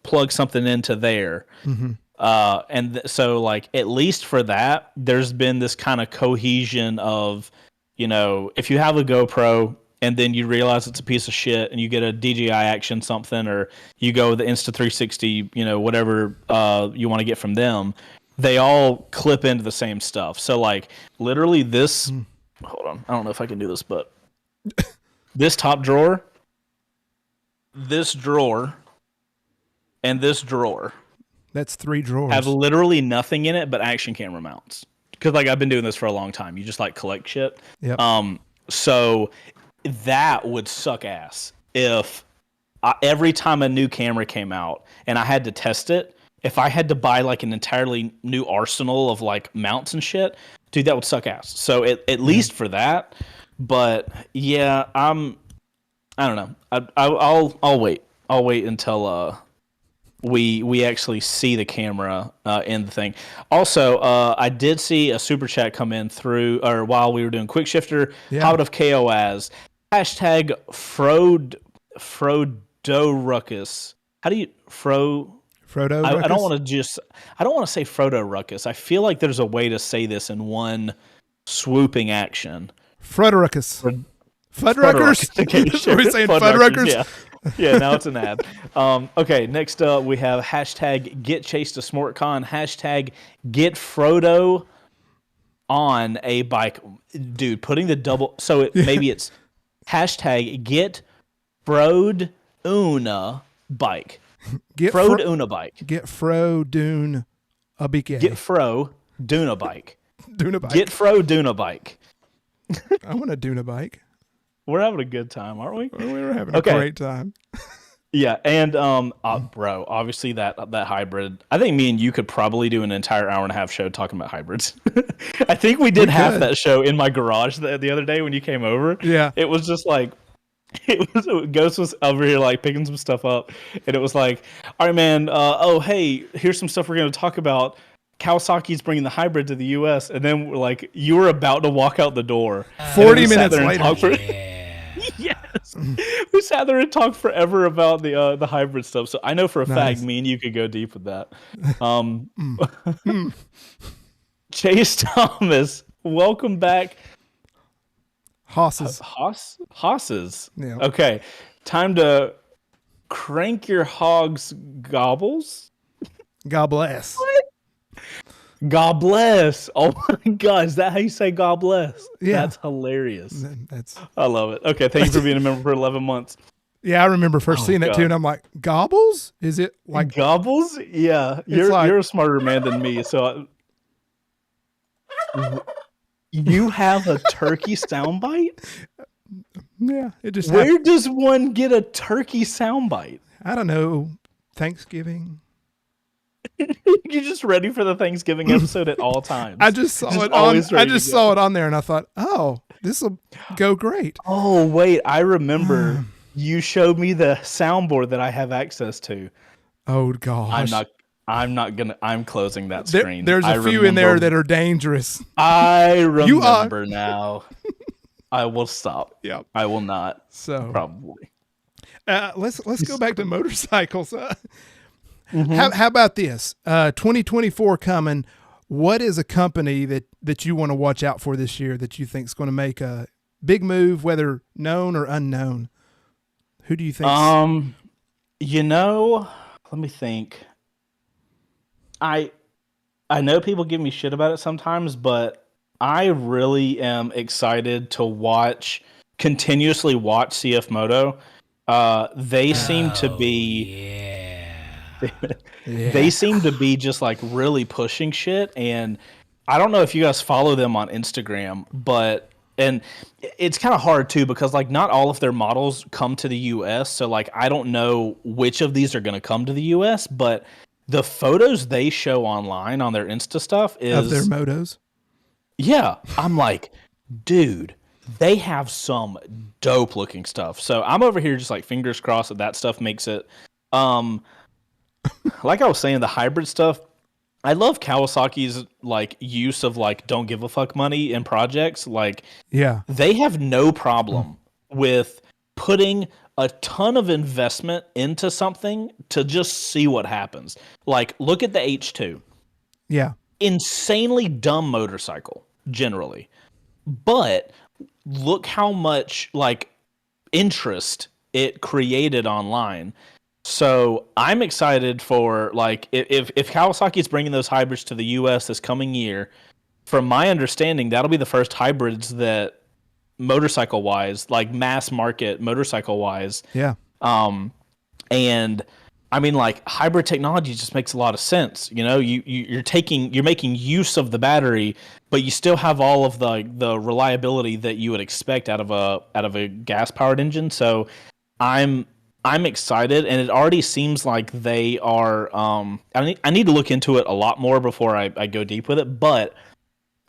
plug something into there. So like, at least for that, there's been this kind of cohesion of, if you have a GoPro, and then you realize it's a piece of shit, and you get a DJI Action something, or you go with the Insta360, whatever you want to get from them, they all clip into the same stuff. So, like, literally this... Hold on. I don't know if I can do this, but... this top drawer, this drawer, and this drawer... That's 3 drawers. Have literally nothing in it but action camera mounts. Because, like, I've been doing this for a long time. You just, like, collect shit. Yep. So... that would suck ass if every time a new camera came out and I had to test it, if I had to buy like an entirely new arsenal of like mounts and shit, dude, that would suck ass. So at least for that, but yeah, I don't know. I'll wait. I'll wait until we actually see the camera in the thing. Also, I did see a super chat come in through, or while we were doing Quick Shifter, out of KOAS, hashtag Frodo-ruckus. How do you Frodo? I don't want to say Frodo Ruckus. I feel like there's a way to say this in one swooping action. Frodo-ruckus. Fudruckers? Okay, sure. Are we saying Fudruckers? Yeah, now it's an ad. Okay, next up we have hashtag Get Chase to SmortCon, hashtag Get Frodo on a bike. Dude, putting the double... So maybe it's hashtag Get Frode Una bike. Frode Una bike. Get Fro Dune a bike. Get Fro Duna bike. Duna bike. Get Fro Duna bike. I want a Duna bike. We're having a good time, aren't we? We're having a great time. Yeah, and bro, obviously that hybrid. I think me and you could probably do an entire hour and a half show talking about hybrids. I think we did half that show in my garage the other day when you came over. Yeah, it was just like Ghost was over here like picking some stuff up, and it was like, all right, man. Hey, here's some stuff we're going to talk about. Kawasaki's bringing the hybrid to the U.S., and then like you were about to walk out the door. 40 minutes later. Yes, we sat there and talked forever about the hybrid stuff. So I know for a fact me and you could go deep with that. Chase Thomas, welcome back. Hosses. Hosses. Yeah. Okay, time to crank your hog's gobbles. God bless. God bless. Oh my God, is that how you say God bless? Yeah. That's hilarious. That's I love it. Okay, thank you for being a member for 11 months. yeah. I remember first Oh seeing that too, God. and I'm like, gobbles? Is it like Gobbles? Yeah, it's like you're a smarter man than me. So you have a turkey soundbite? yeah? It just happened. Where does one get a turkey soundbite? I don't know. Thanksgiving. You're just ready for the Thanksgiving episode at all times. I just saw Just it on. always I ready just to saw go. it on there, and I thought, oh, this will go great. Oh wait, I remember you showed me the soundboard that I have access to. Oh gosh. I'm closing that screen. There's a few in there that are dangerous. I You are. remember now. I will stop. Yep. I will not. So Probably. let's go back to motorcycles. How about this? 2024 coming. What is a company that you want to watch out for this year that you think is going to make a big move, whether known or unknown? Who do you think? Let me think. I know people give me shit about it sometimes, but I really am excited to continuously watch CF Moto. They seem to be they seem to be just like really pushing shit, and I don't know if you guys follow them on Instagram, and it's kind of hard too because like not all of their models come to the US, so like I don't know which of these are going to come to the US, but the photos they show online on their Insta stuff of their motos. Yeah, I'm like, dude, they have some dope looking stuff. So I'm over here just like fingers crossed that stuff makes it. Like I was saying, the hybrid stuff. I love Kawasaki's like use of like don't give a fuck money in projects. Like, Yeah. they have no problem with putting a ton of investment into something to just see what happens. Like, look at the H2. Yeah. Insanely dumb motorcycle, generally. But look how much like interest it created online. So I'm excited for like if Kawasaki is bringing those hybrids to the US this coming year, from my understanding, that'll be the first hybrids that motorcycle wise, like mass market motorcycle wise. Yeah. And I mean, like hybrid technology just makes a lot of sense. You know, you're making use of the battery, but you still have all of the reliability that you would expect out of a gas powered engine. So I'm excited, and it already seems like they are. I need to look into it a lot more before I go deep with it. But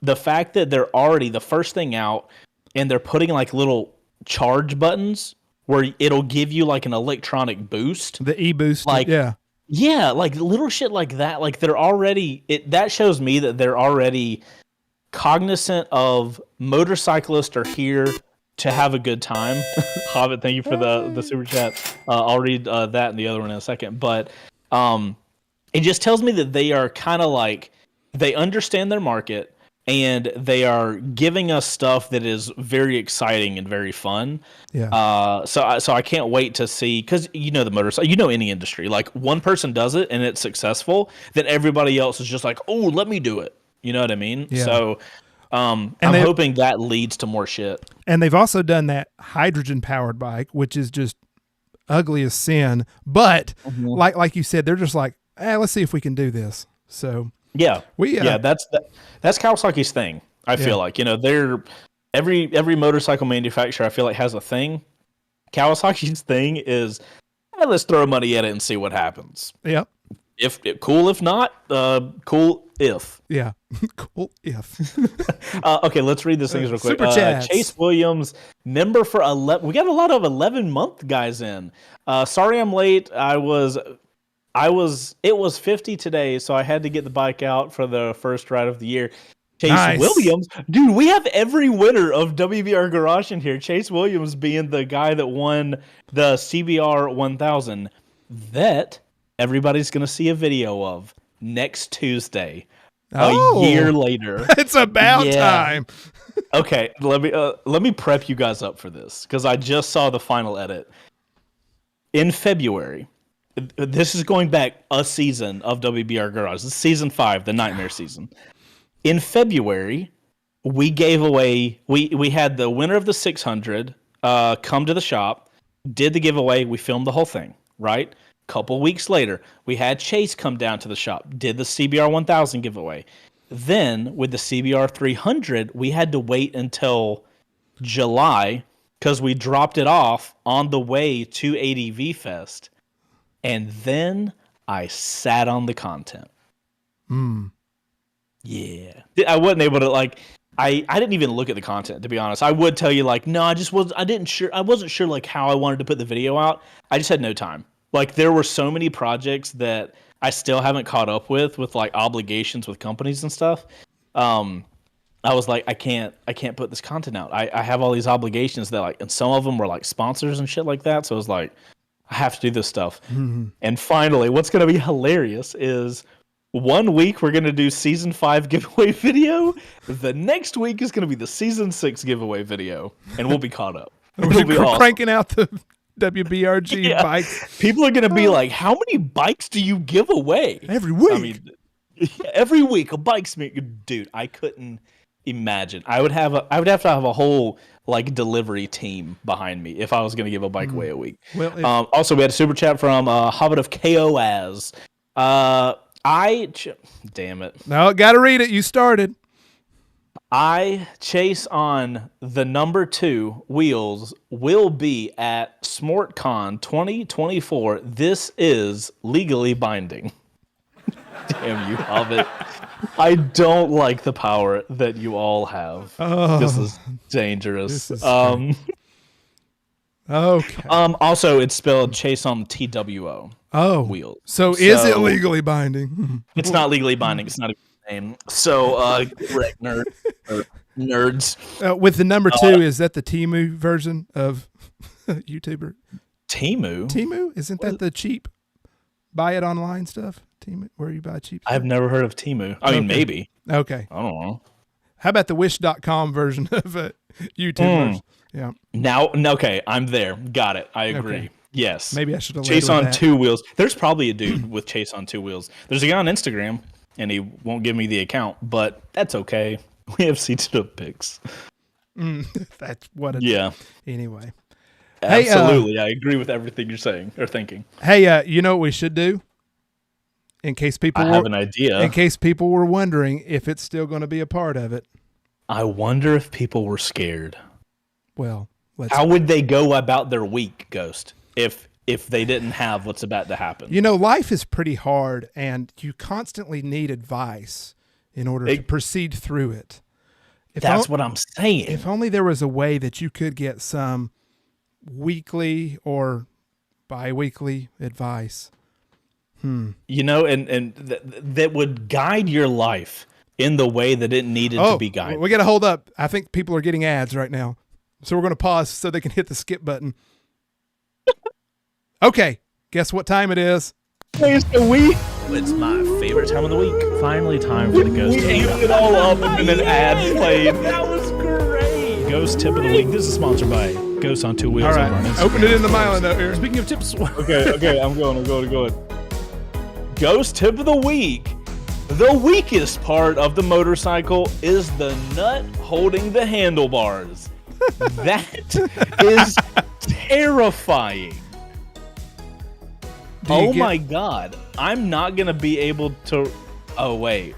the fact that they're already the first thing out, and they're putting like little charge buttons where it'll give you like an electronic boost, The e-boost. like yeah. yeah, like little shit like that. Like they're already that shows me that they're already cognizant of motorcyclists are here to have a good time. Hobbit, thank you for the super chat. I'll read that and the other one in a second. But it just tells me that they are kind of like they understand their market and they are giving us stuff that is very exciting and very fun. Yeah. So I can't wait to see, because you know the motorcycle, any industry, like one person does it and it's successful, then everybody else is just like, oh, let me do it. You know what I mean? Yeah. So I'm hoping that leads to more shit. And they've also done that hydrogen powered bike, which is just ugly as sin. But like you said, they're just like, let's see if we can do this. So yeah, that's Kawasaki's thing. I Yeah. feel like they're every motorcycle manufacturer I feel like has a thing. Kawasaki's thing is let's throw money at it and see what happens. Yep. If not, cool if. Yeah. Cool if. Okay, let's read this thing real quick. Super chats. Chase Williams, member for 11. We got a lot of 11-month guys in. Sorry I'm late. It was 50 today, so I had to get the bike out for the first ride of the year. Chase Nice. Williams, dude, we have every winner of WBR Garage in here. Chase Williams being the guy that won the CBR 1000 that everybody's going to see a video of next Tuesday, a year later. It's about time. Okay, let me prep you guys up for this because I just saw the final edit in February. This is going back a season of WBR Garage. This is season 5, the Nightmare season. In February, we gave away. We had the winner of the 600 come to the shop, did the giveaway. We filmed the whole thing. Right. Couple weeks later, we had Chase come down to the shop, did the CBR 1000 giveaway. Then with the CBR 300, we had to wait until July because we dropped it off on the way to ADV Fest. And then I sat on the content. Yeah. I wasn't able to I didn't even look at the content, to be honest. I would tell you no, I wasn't sure how I wanted to put the video out. I just had no time. There were so many projects that I still haven't caught up with obligations with companies and stuff. I was like, I can't put this content out. I have all these obligations that and some of them were sponsors and shit like that. So I was like, I have to do this stuff. Mm-hmm. And finally, what's going to be hilarious is 1 week we're going to do season 5 giveaway video. The next week is going to be the season 6 giveaway video, and we'll be caught up. We'll be cranking out the WBRG bikes. People are going to be like, how many bikes do you give away? Every week. I mean, every week a bike's dude, I couldn't imagine. I would have to have a whole delivery team behind me if I was going to give a bike away a week. Well, also we had a super chat from Hobbit of KOAS. Damn it. No, got to read it. You started. I Chase on the number 2 wheels will be at SmortCon 2024. This is legally binding. Damn you, Hobbit. I don't like the power that you all have. Oh, this is dangerous. This is okay. Also, it's spelled Chase on TWO. Oh, wheel. So is it legally binding? It's not legally binding. It's not a name. So, nerds. With the number 2, is that the Temu version of YouTuber? Temu? Isn't that the cheap buy it online stuff? Temu, where you buy cheap stuff? I've never heard of Temu. I mean, maybe. Okay. I don't know. How about the wish.com version of YouTubers? Yeah. Now, okay, I'm there. Got it. I agree. Okay. Yes. Maybe I should have Chase on 2 wheels. There's probably a dude with Chase on 2 wheels. There's a guy on Instagram, and he won't give me the account, but that's okay. We have seated pics. That's what it is. Anyway. Absolutely. I agree with everything you're saying or thinking. Hey, you know what we should do? In case people have an idea. In case people were wondering if it's still going to be a part of it. I wonder if people were scared. Well, how would they go about their week, Ghost, if they didn't have what's about to happen? Life is pretty hard, and you constantly need advice in order to proceed through it. That's what I'm saying. If only there was a way that you could get some weekly or bi-weekly advice. And that would guide your life in the way that it needed to be guided. We got to hold up. I think people are getting ads right now. So we're going to pause so they can hit the skip button. Okay. Guess what time it is? It's my favorite time of the week. Finally time for the Ghost tip. We ate it all up and then an ad played. That was great. Ghost tip of the week. This is sponsored by Ghost on 2 Wheels. All right. Open it in the Milo note here. Speaking of tips. Okay. I'm going. Ghost tip of the week. The weakest part of the motorcycle is the nut holding the handlebars. That is terrifying. My God. I'm not going to be able to... Oh, wait.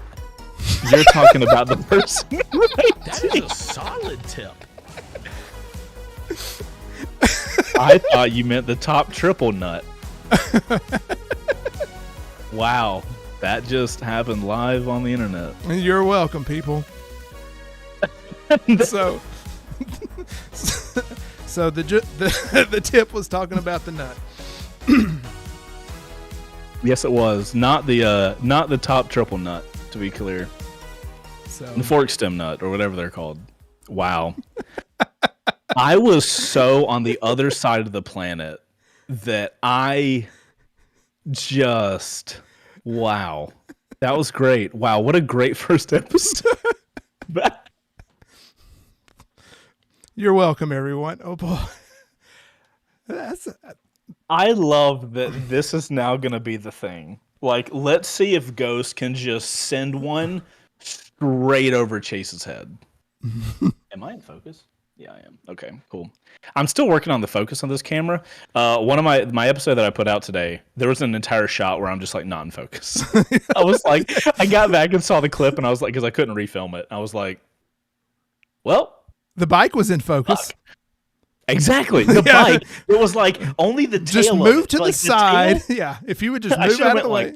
You're talking about the person. That is a solid tip. I thought you meant the top triple nut. Wow. That just happened live on the internet. You're welcome, people. So the tip was talking about the nut. Yes, it was. Not the top triple nut, to be clear. So the fork stem nut, or whatever they're called. Wow. I was so on the other side of the planet that I just... Wow. That was great. Wow, what a great first episode. You're welcome, everyone. Oh boy, that's I love that this is now going to be the thing. Like, let's see if Ghost can just send one straight over Chase's head. Am I in focus? Yeah, I am. Okay, cool. I'm still working on the focus on this camera. One of my episode that I put out today, there was an entire shot where I'm just like not in focus. I was like, I got back and saw the clip, and I was like, because I couldn't refilm it. I was like, well, the bike was in focus. Fuck. Exactly. The bike. It was like only the tail. Just move to the like side. Tail, yeah. If you would just move out of the way.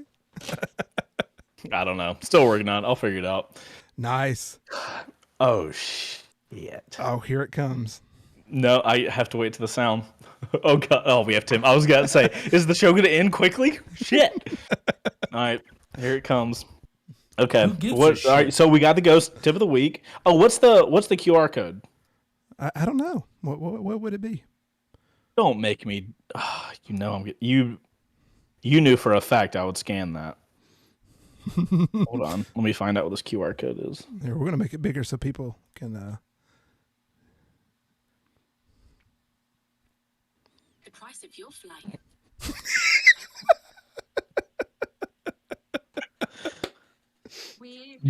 I don't know. Still working on it. I'll figure it out. Nice. Oh, shit. Oh, here it comes. No, I have to wait to the sound. Oh, God. Oh, we have Tim. I was going to say, is the show going to end quickly? Shit. All right. Here it comes. Okay. All right. So we got the Ghost tip of the week. Oh, what's the QR code? I don't know. What would it be? Don't make me. You knew for a fact I would scan that. Hold on. Let me find out what this QR code is. Here, we're gonna make it bigger so people can. The price of your flight.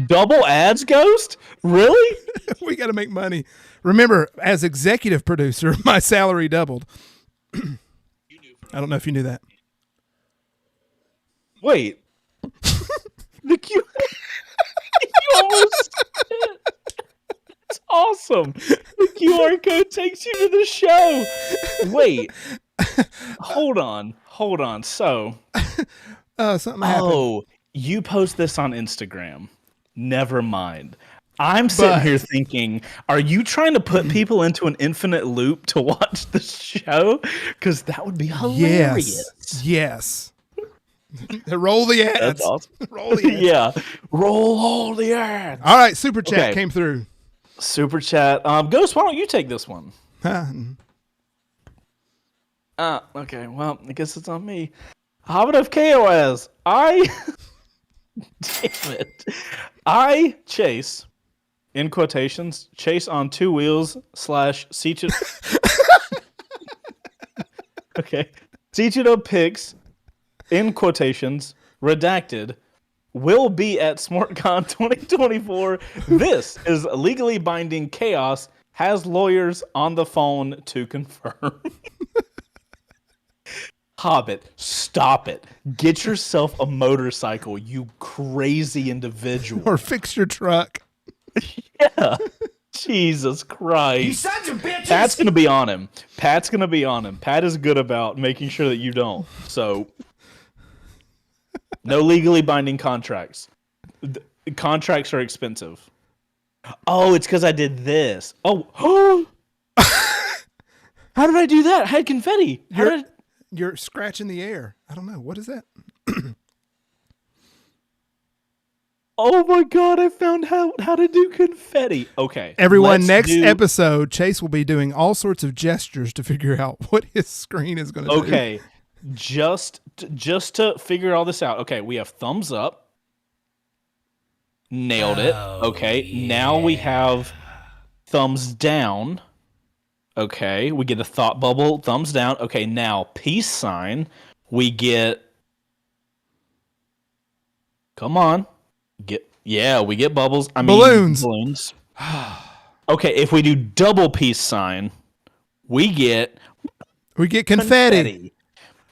Double ads, Ghost? Really? We got to make money. Remember, as executive producer, my salary doubled. I don't know if you knew that. Wait. The Q. You almost. It's awesome. The QR code takes you to the show. Wait. Hold on. So. Something happened. Oh, you post this on Instagram. Never mind. I'm sitting here thinking, are you trying to put people into an infinite loop to watch the show? Because that would be hilarious. Yes. Roll the ads. That's awesome. Roll the ads. Yeah. Roll all the ads. All right. Super chat came through. Super chat. Ghost, why don't you take this one? Okay. Well, I guess it's on me. Hobbit of KOS. Damn it. I chase, in quotations, chase on 2 wheels / Cichito. Okay. Cichito picks, in quotations, redacted, will be at SmartCon 2024. This is legally binding chaos, has lawyers on the phone to confirm. Hobbit, stop it. Get yourself a motorcycle, you crazy individual. Or fix your truck. Yeah. Jesus Christ. You sons of bitches. Pat's going to be on him. Pat is good about making sure that you don't. So, no legally binding contracts. Contracts are expensive. Oh, it's because I did this. Oh. How did I do that? I had confetti. You're scratching the air. I don't know. What is that? Oh my God, I found how to do confetti. Okay. Everyone, next episode, Chase will be doing all sorts of gestures to figure out what his screen is going to do. Okay. Just to figure all this out. Okay, we have thumbs up. Nailed it. Okay. Yeah. Now we have thumbs down. Okay, we get a thought bubble, thumbs down. Okay, now peace sign. We get. Come on, we get bubbles. Balloons. Balloons. Okay, if we do double peace sign, we get confetti.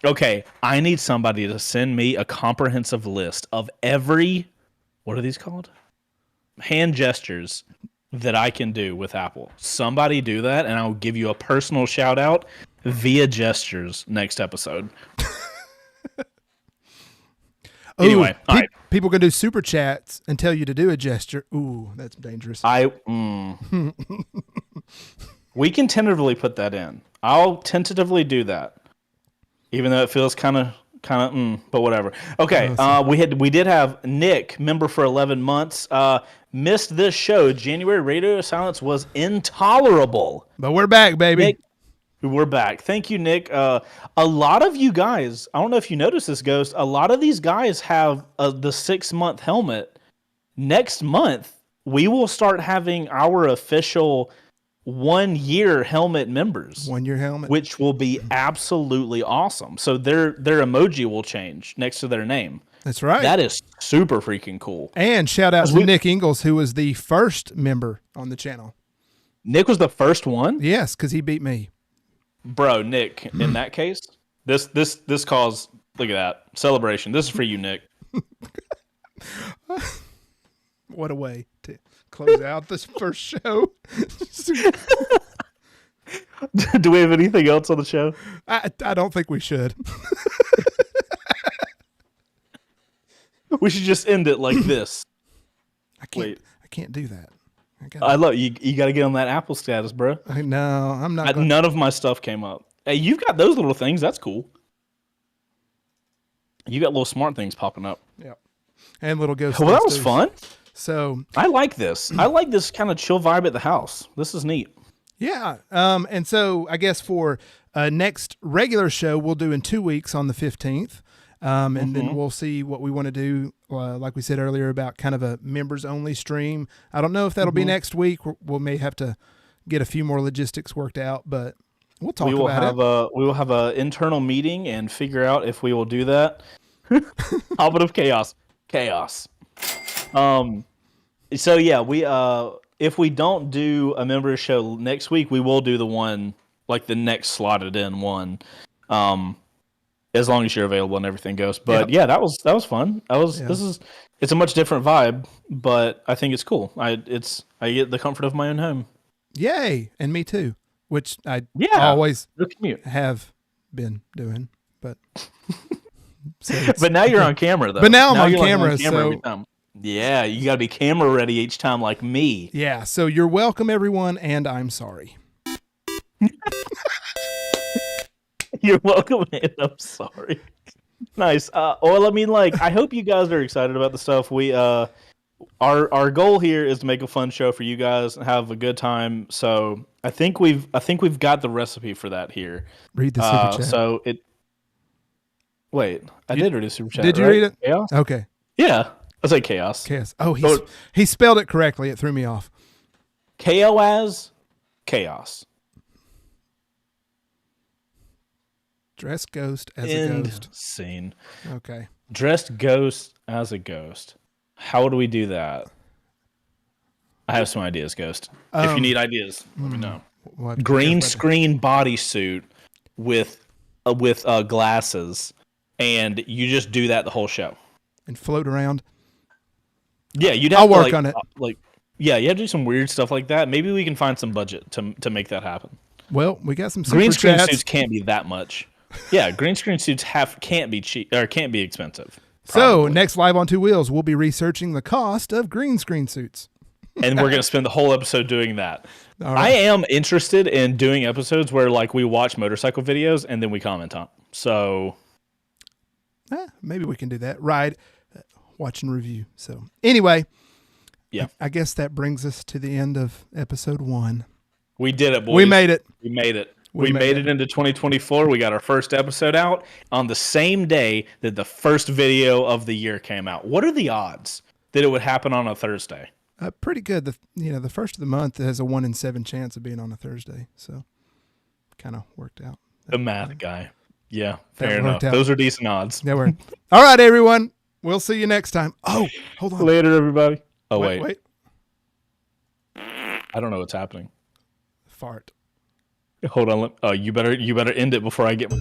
Okay, I need somebody to send me a comprehensive list of every. What are these called? Hand gestures that I can do with Apple. Somebody do that, and I'll give you a personal shout out via gestures next episode. Anyway, people can do super chats and tell you to do a gesture. Ooh, that's dangerous. We can tentatively put that in. I'll tentatively do that, even though it feels kind of, but whatever. Okay, we did have Nick, member for 11 months. Missed this show. January radio silence was intolerable. But we're back, baby. Nick, we're back. Thank you, Nick. A lot of you guys, I don't know if you noticed this, Ghost, a lot of these guys have the 6-month helmet. Next month, we will start having our official 1-year helmet members. 1-year helmet. Which will be absolutely awesome. So their emoji will change next to their name. That's right. That is super freaking cool. And shout out to Nick Ingalls, who was the first member on the channel. Nick was the first one? Yes, because he beat me. Bro, Nick, in that case, this calls, look at that, celebration. This is for you, Nick. What a way to close out this first show. Do we have anything else on the show? I don't think we should. We should just end it like this. I can't do that. I love you. You got to get on that Apple status, bro. No, I'm not. None of my stuff came up. Hey, you've got those little things. That's cool. You got little smart things popping up. Yep. And little ghosts. Well, that was fun. So I like this. I like this kind of chill vibe at the house. This is neat. Yeah. And so I guess for next regular show, we'll do in 2 weeks on the 15th. And then we'll see what we want to do. Like we said earlier about kind of a members only stream. I don't know if that'll be next week. We may have to get a few more logistics worked out, but we'll talk about it. We will have an internal meeting and figure out if we will do that. Hobbit of Chaos. So yeah, we if we don't do a members show next week, we will do the one like the next slotted in one. As long as you're available and everything goes. But yeah, that was fun. It's a much different vibe, but I think it's cool. I get the comfort of my own home. Yay, and me too. Which I always have been doing, but but now you're on camera though. But now I'm on camera, so every time. Yeah, you got to be camera ready each time, like me. Yeah, so you're welcome, everyone, and I'm sorry. You're welcome, and I'm sorry. Nice. Well, I mean, like, I hope you guys are excited about the stuff. We our goal here is to make a fun show for you guys and have a good time. So I think we've got the recipe for that here. Read the super chat. So it. Wait, I did read a super chat. Did you read it? Chaos? Okay. Yeah, I said chaos. Chaos. Oh, he spelled it correctly. It threw me off. Chaos. Dressed ghost as a ghost. Scene. Okay. Dressed ghost as a ghost. How do we do that? I have some ideas, Ghost. If you need ideas, let me know. Green screen bodysuit with glasses, and you just do that the whole show and float around. Yeah, you'd have I'll to work on it. Yeah, you have to do some weird stuff like that. Maybe we can find some budget to make that happen. Well, we got some super green screen chats. Suits can't be that much. Yeah, green screen suits can't be cheap or can't be expensive. Probably. So next live on Two Wheels, we'll be researching the cost of green screen suits, and we're gonna spend the whole episode doing that. Right. I am interested in doing episodes where like we watch motorcycle videos and then we comment on. So maybe we can do that. Ride, watch and review. So anyway, yeah, I guess that brings us to the end of episode 1. We did it, boys. We made it. We made it into 2024. We got our first episode out on the same day that the first video of the year came out. What are the odds that it would happen on a Thursday? Pretty good. The first of the month has a 1 in 7 chance of being on a Thursday, so kind of worked out. The math guy. Yeah, fair enough. Those are decent odds. That worked. All right, everyone. We'll see you next time. Oh, hold on. Later, everybody. Oh, wait. I don't know what's happening. Fart. Hold on. Oh, you better end it before I get.